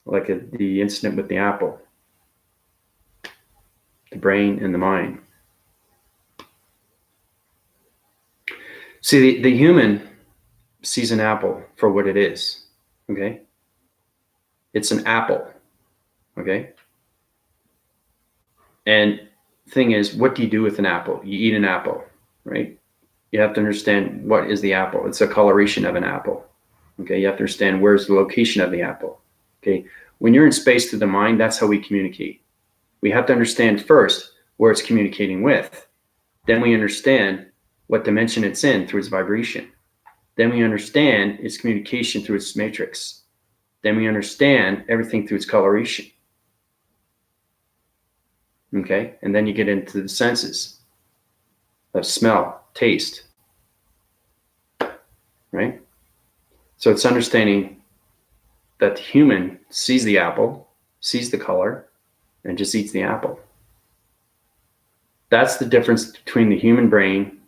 A: Like the incident with the apple, the brain and the mind. See, the human sees an apple for what it is, okay? It's an apple, okay? And thing is, what do you do with an apple? You eat an apple, right? You have to understand what is the apple. It's a coloration of an apple, okay? You have to understand where's the location of the apple, okay? When you're in space through the mind, that's how we communicate. We have to understand first where it's communicating with. Then we understand what dimension it's in through its vibration. Then we understand its communication through its matrix. Then we understand everything through its coloration. Okay? And then you get into the senses of smell, taste. Right? So it's understanding that the human sees the apple, sees the color, and just eats the apple. That's the difference between the human brain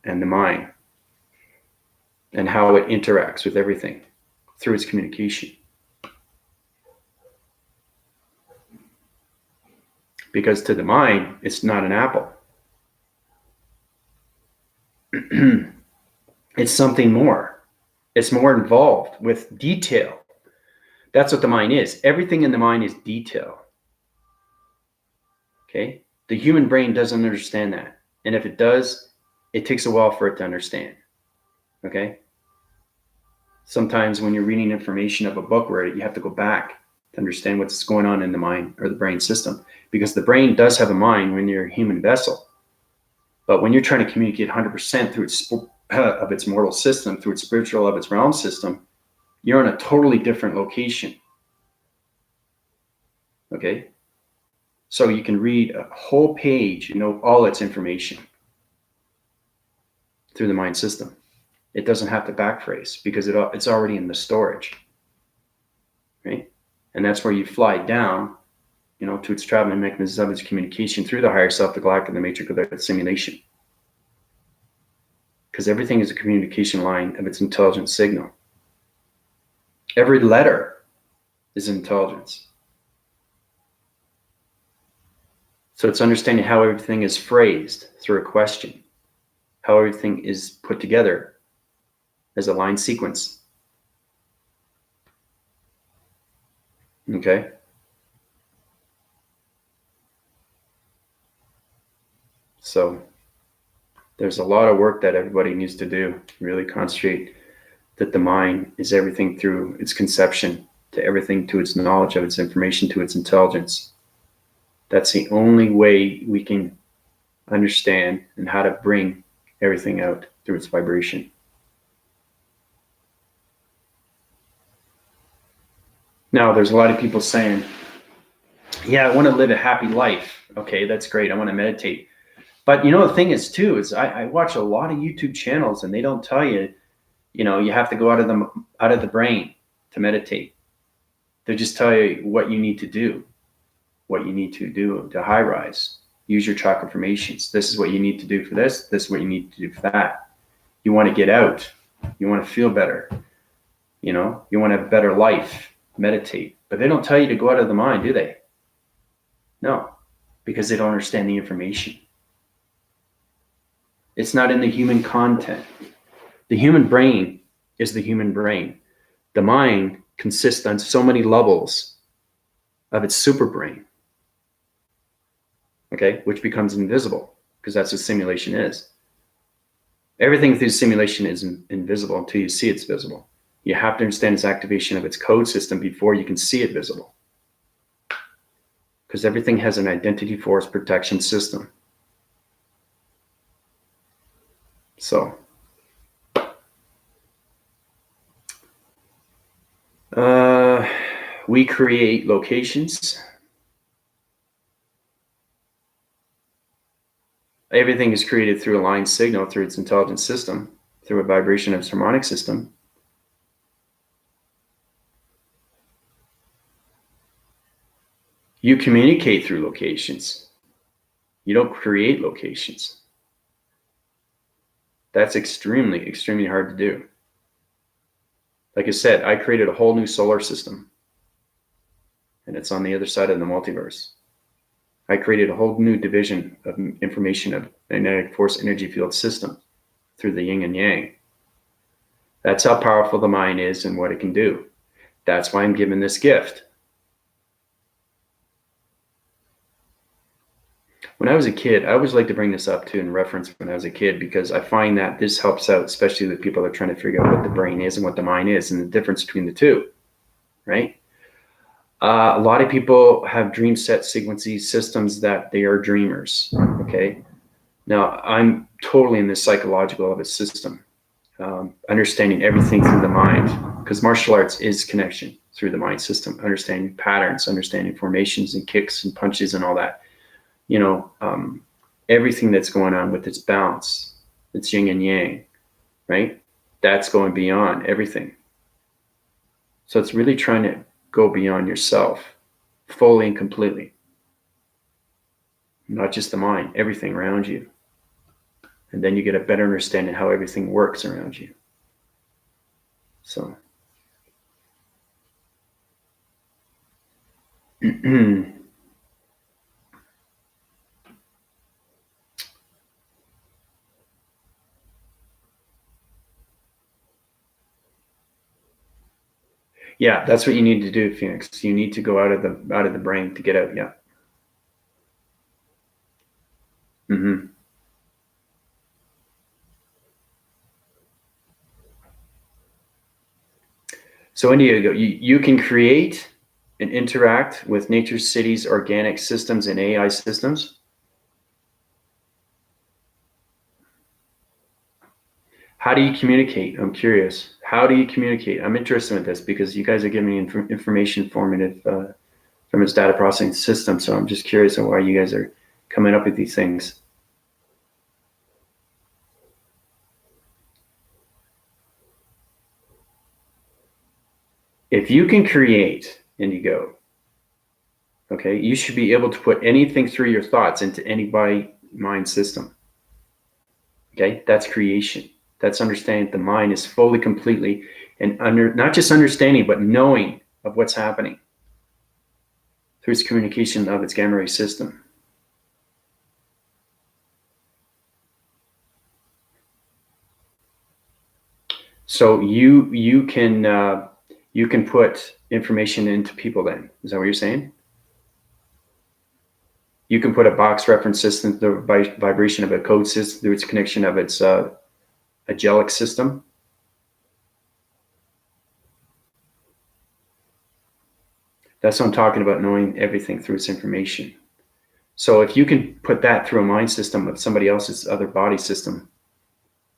A: and the mind, and how it interacts with everything through its communication. Because to the mind, it's not an apple. It's something more. It's more involved with detail. That's what the mind is. Everything in the mind is detail. Okay? The human brain doesn't understand that. And if it does, it takes a while for it to understand. Okay? Sometimes when you're reading information of a book where you have to go back to understand what's going on in the mind or the brain system. Because the brain does have a mind when you're a human vessel. But when you're trying to communicate 100% through its mortal system, through its spiritual of its realm system, you're in a totally different location. Okay? So you can read a whole page and know all its information through the mind system. It doesn't have to backphrase because it's already in the storage. Right? And that's where you fly down, to its traveling mechanisms of its communication through the higher self, the galactic, and the matrix of the simulation. Because everything is a communication line of its intelligence signal. Every letter is intelligence. So it's understanding how everything is phrased through a question, how everything is put together as a line sequence. Okay? So there's a lot of work that everybody needs to do, really concentrate that the mind is everything through its conception, to everything to its knowledge of its information, to its intelligence. That's the only way we can understand and how to bring everything out through its vibration. Now, there's a lot of people saying, yeah, I want to live a happy life. Okay, that's great. I want to meditate. But the thing is too, is I watch a lot of YouTube channels and they don't tell you, you have to go out of the brain to meditate. They just tell you what you need to do to high rise. Use your chakra formations. This is what you need to do for this. This is what you need to do for that. You want to get out. You want to feel better. You want to have a better life. Meditate. But they don't tell you to go out of the mind, do they? No, because they don't understand the information. It's not in the human content. The human brain is the human brain. The mind consists on so many levels of its super brain, okay, which becomes invisible because that's what simulation is. Everything through simulation is invisible until you see it's visible. You have to understand its activation of its code system before you can see it visible. Because everything has an identity force protection system. So, we create locations. Everything is created through a line signal, through its intelligence system, through a vibration of its harmonic system. You communicate through locations. You don't create locations. That's extremely, extremely hard to do. Like I said, I created a whole new solar system, and it's on the other side of the multiverse. I created a whole new division of information of magnetic force energy field system through the yin and yang. That's how powerful the mind is and what it can do. That's why I'm given this gift. When I was a kid, I always like to bring this up too in reference when I was a kid, because I find that this helps out, especially with people that are trying to figure out what the brain is and what the mind is and the difference between the two, right? A lot of people have dream set sequences systems that they are dreamers, okay? Now, I'm totally in this psychological of a system, understanding everything through the mind, because martial arts is connection through the mind system, understanding patterns, understanding formations and kicks and punches and all that. You know, everything that's going on with its balance, its yin and yang, right? That's going beyond everything. So it's really trying to go beyond yourself fully and completely. Not just the mind, everything around you. And then you get a better understanding how everything works around you. So. Yeah, that's what you need to do, Phoenix. You need to go out of the brain to get out. Yeah. Mm-hmm. So Indigo, you can create and interact with nature's cities, organic systems, and AI systems. How do you communicate? I'm curious. How do you communicate? I'm interested in this because you guys are giving me information formative from its data processing system. So I'm just curious on why you guys are coming up with these things. If you can create, Indigo, okay, you should be able to put anything through your thoughts into any body mind system. Okay, that's creation. That's understanding the mind is fully, completely, and not just understanding, but knowing of what's happening through its communication of its gamma ray system. So you can put information into people. Then is that what you're saying? You can put a box reference system, the vibration of a code system through its connection of its angelic system. That's what I'm talking about, knowing everything through its information. So if you can put that through a mind system of somebody else's other body system,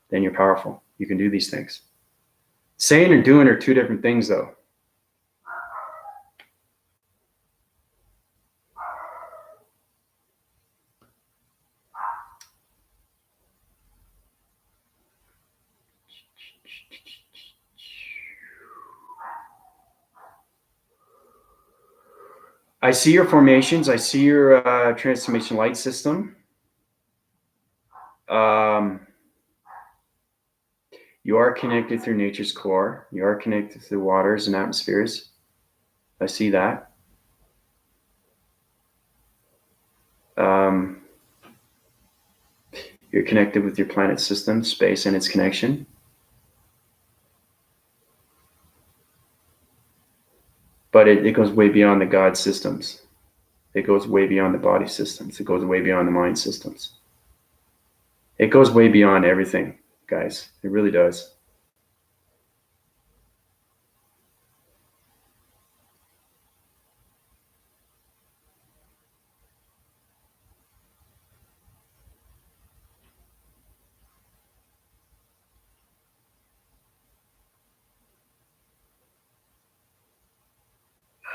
A: then you're powerful. You can do these things. Saying and doing are two different things, though. I see your formations. I see your transformation light system. You are connected through nature's core. You are connected through waters and atmospheres. I see that. You're connected with your planet system, space, and its connection. but it goes way beyond the God systems. It goes way beyond the body systems. It goes way beyond the mind systems. It goes way beyond everything, guys. It really does.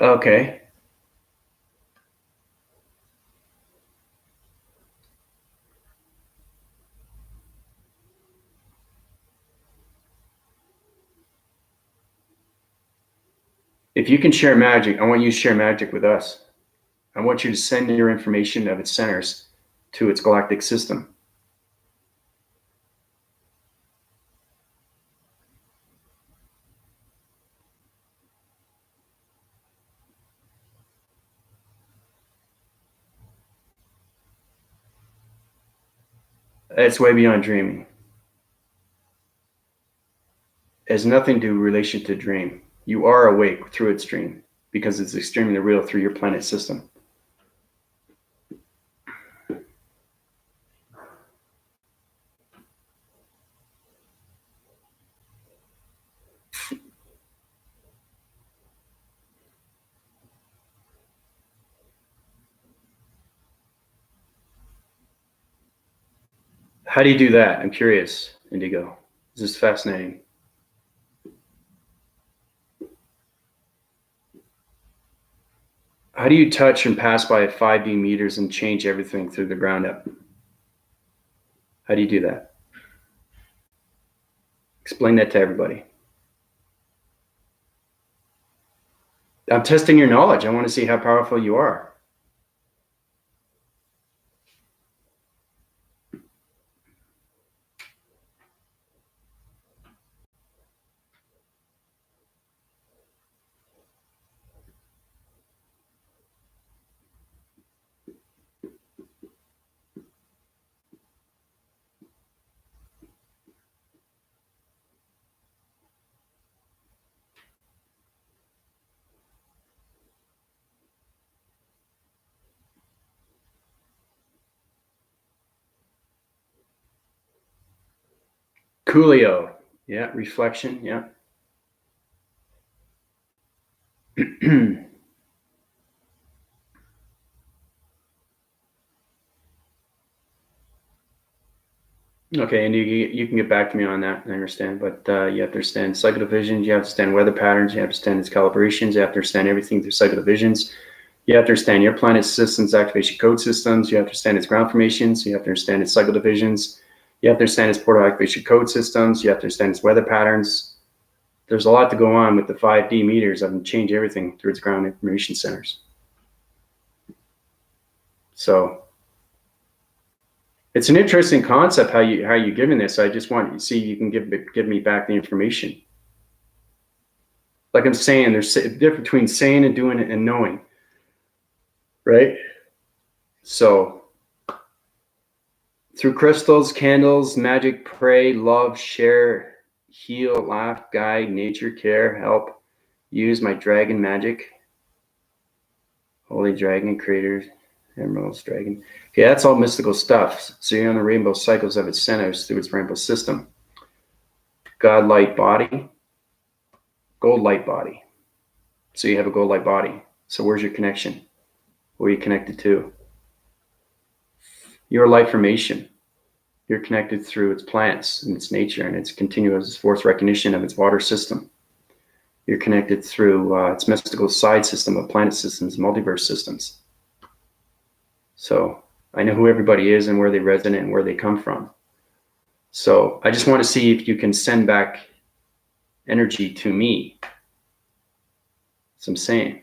A: Okay. If you can share magic, I want you to share magic with us. I want you to send your information of its centers to its galactic system. It's way beyond dreaming. It has nothing to do relation to dream. You are awake through its dream because it's extremely real through your planet system. How do you do that? I'm curious, Indigo. This is fascinating. How do you touch and pass by 5D meters and change everything through the ground up? How do you do that? Explain that to everybody. I'm testing your knowledge. I want to see how powerful you are. Coolio. Yeah, reflection. Yeah. Okay, and you can get back to me on that. I understand, but you have to understand cycle divisions. You have to understand weather patterns. You have to understand its calibrations. You have to understand everything through cycle divisions. You have to understand your planet system's activation code systems. You have to understand its ground formations. You have to understand its cycle divisions. You have to understand its portal activation code systems. You have to understand its weather patterns. There's a lot to go on with the 5D meters and change everything through its ground information centers. So it's an interesting concept how you're giving this. I just want to see if you can give me back the information. Like I'm saying, there's a difference between saying and doing it and knowing, right? So through crystals, candles, magic, pray, love, share, heal, laugh, guide, nature, care, help, use my dragon magic, holy dragon, creator, emeralds, dragon. Okay, that's all mystical stuff. So you're on the rainbow cycles of its centers through its rainbow system. God light body, gold light body. So you have a gold light body. So where's your connection? Where are you connected to? Your light formation. You're connected through its plants and its nature and its continuous force recognition of its water system. You're connected through its mystical side system of planet systems, multiverse systems. So I know who everybody is and where they resonate and where they come from. So I just want to see if you can send back energy to me. So I'm saying you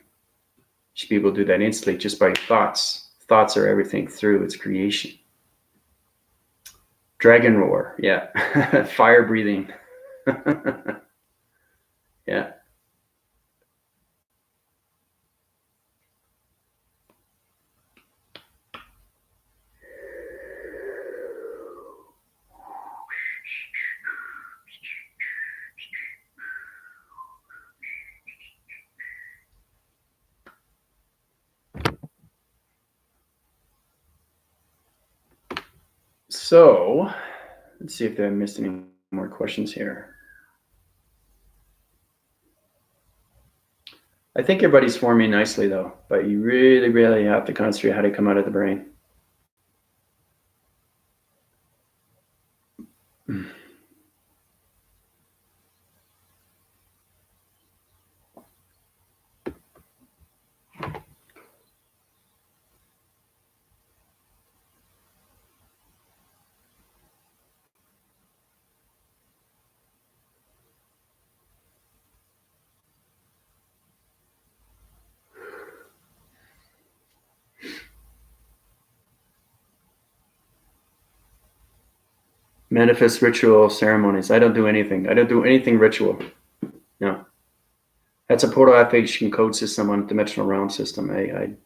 A: should be able to do that instantly just by your thoughts. Thoughts are everything through its creation. Dragon roar, yeah. Fire breathing. Yeah. So let's see if I missed any more questions here. I think everybody's forming nicely though, but you really, really have to concentrate how to come out of the brain. Manifest ritual ceremonies. I don't do anything. I don't do anything ritual. No. That's a portal activation code system on a dimensional realm system. You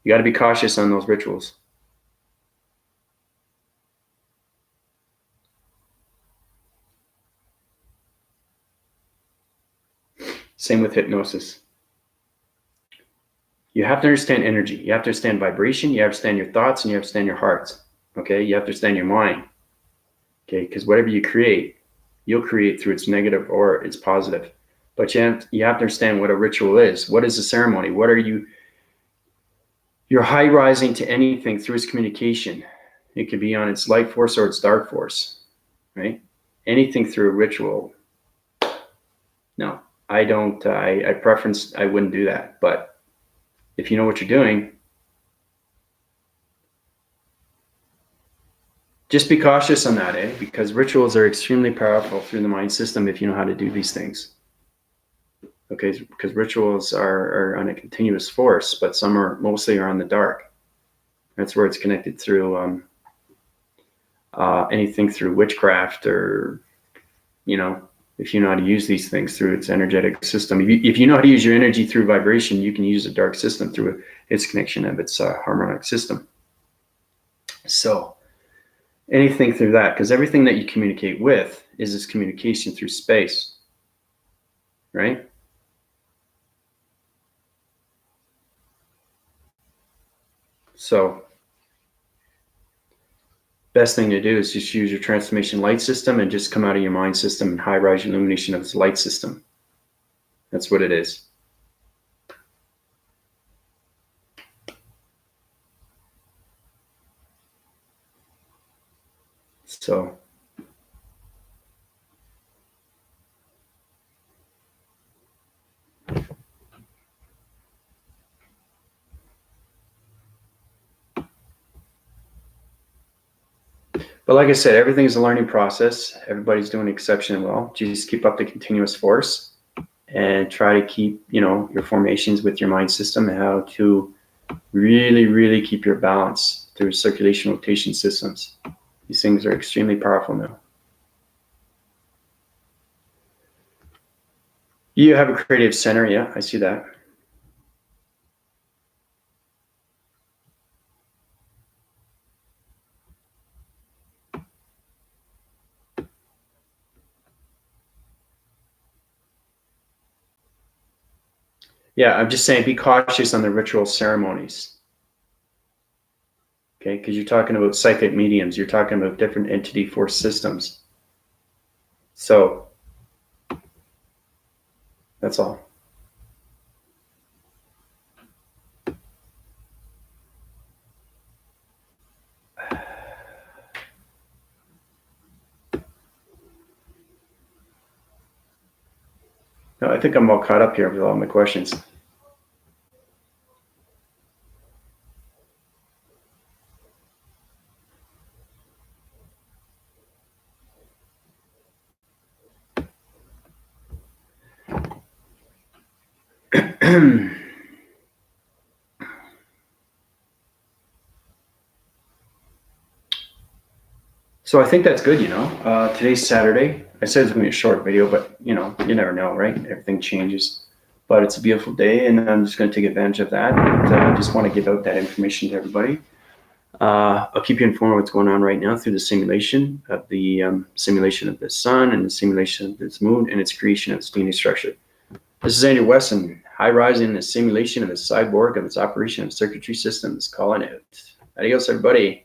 A: got to be cautious on those rituals. Same with hypnosis. You have to understand energy. You have to understand vibration. You have to understand your thoughts, and you have to understand your hearts. Okay. You have to understand your mind. Okay. Because whatever you create, you'll create through its negative or its positive. But you have to understand what a ritual is. What is a ceremony? What are you? You're high rising to anything through its communication. It could be on its light force or its dark force, right? Anything through a ritual. No, I don't. I preference. I wouldn't do that. But if you know what you're doing, just be cautious on that, because rituals are extremely powerful through the mind system if you know how to do these things. Okay, because rituals are on a continuous force, but some are mostly on the dark. That's where it's connected through anything through witchcraft, or if you know how to use these things through its energetic system. If you know how to use your energy through vibration, you can use a dark system through its connection of its harmonic system. So anything through that, because everything that you communicate with is this communication through space, right? So best thing to do is just use your transformation light system and just come out of your mind system and high rise your illumination of this light system. That's what it is. So but like I said, everything is a learning process. Everybody's doing exceptionally well. Just keep up the continuous force and try to keep, your formations with your mind system, and how to really, really keep your balance through circulation rotation systems. These things are extremely powerful now. You have a creative center. Yeah, I see that. Yeah, I'm just saying, be cautious on the ritual ceremonies. Okay, because you're talking about psychic mediums. You're talking about different entity force systems. So that's all. No, I think I'm all caught up here with all my questions. So I think that's good, Today's Saturday. I said it's going to be a short video, but, you never know, right? Everything changes. But it's a beautiful day, and I'm just going to take advantage of that. And I just want to give out that information to everybody. I'll keep you informed of what's going on right now through the simulation of the sun, and the simulation of this moon, and its creation of its DNA structure. This is Andrew Wesson, high rising the simulation of the cyborg of its operation of circuitry systems, calling out. Adios, everybody.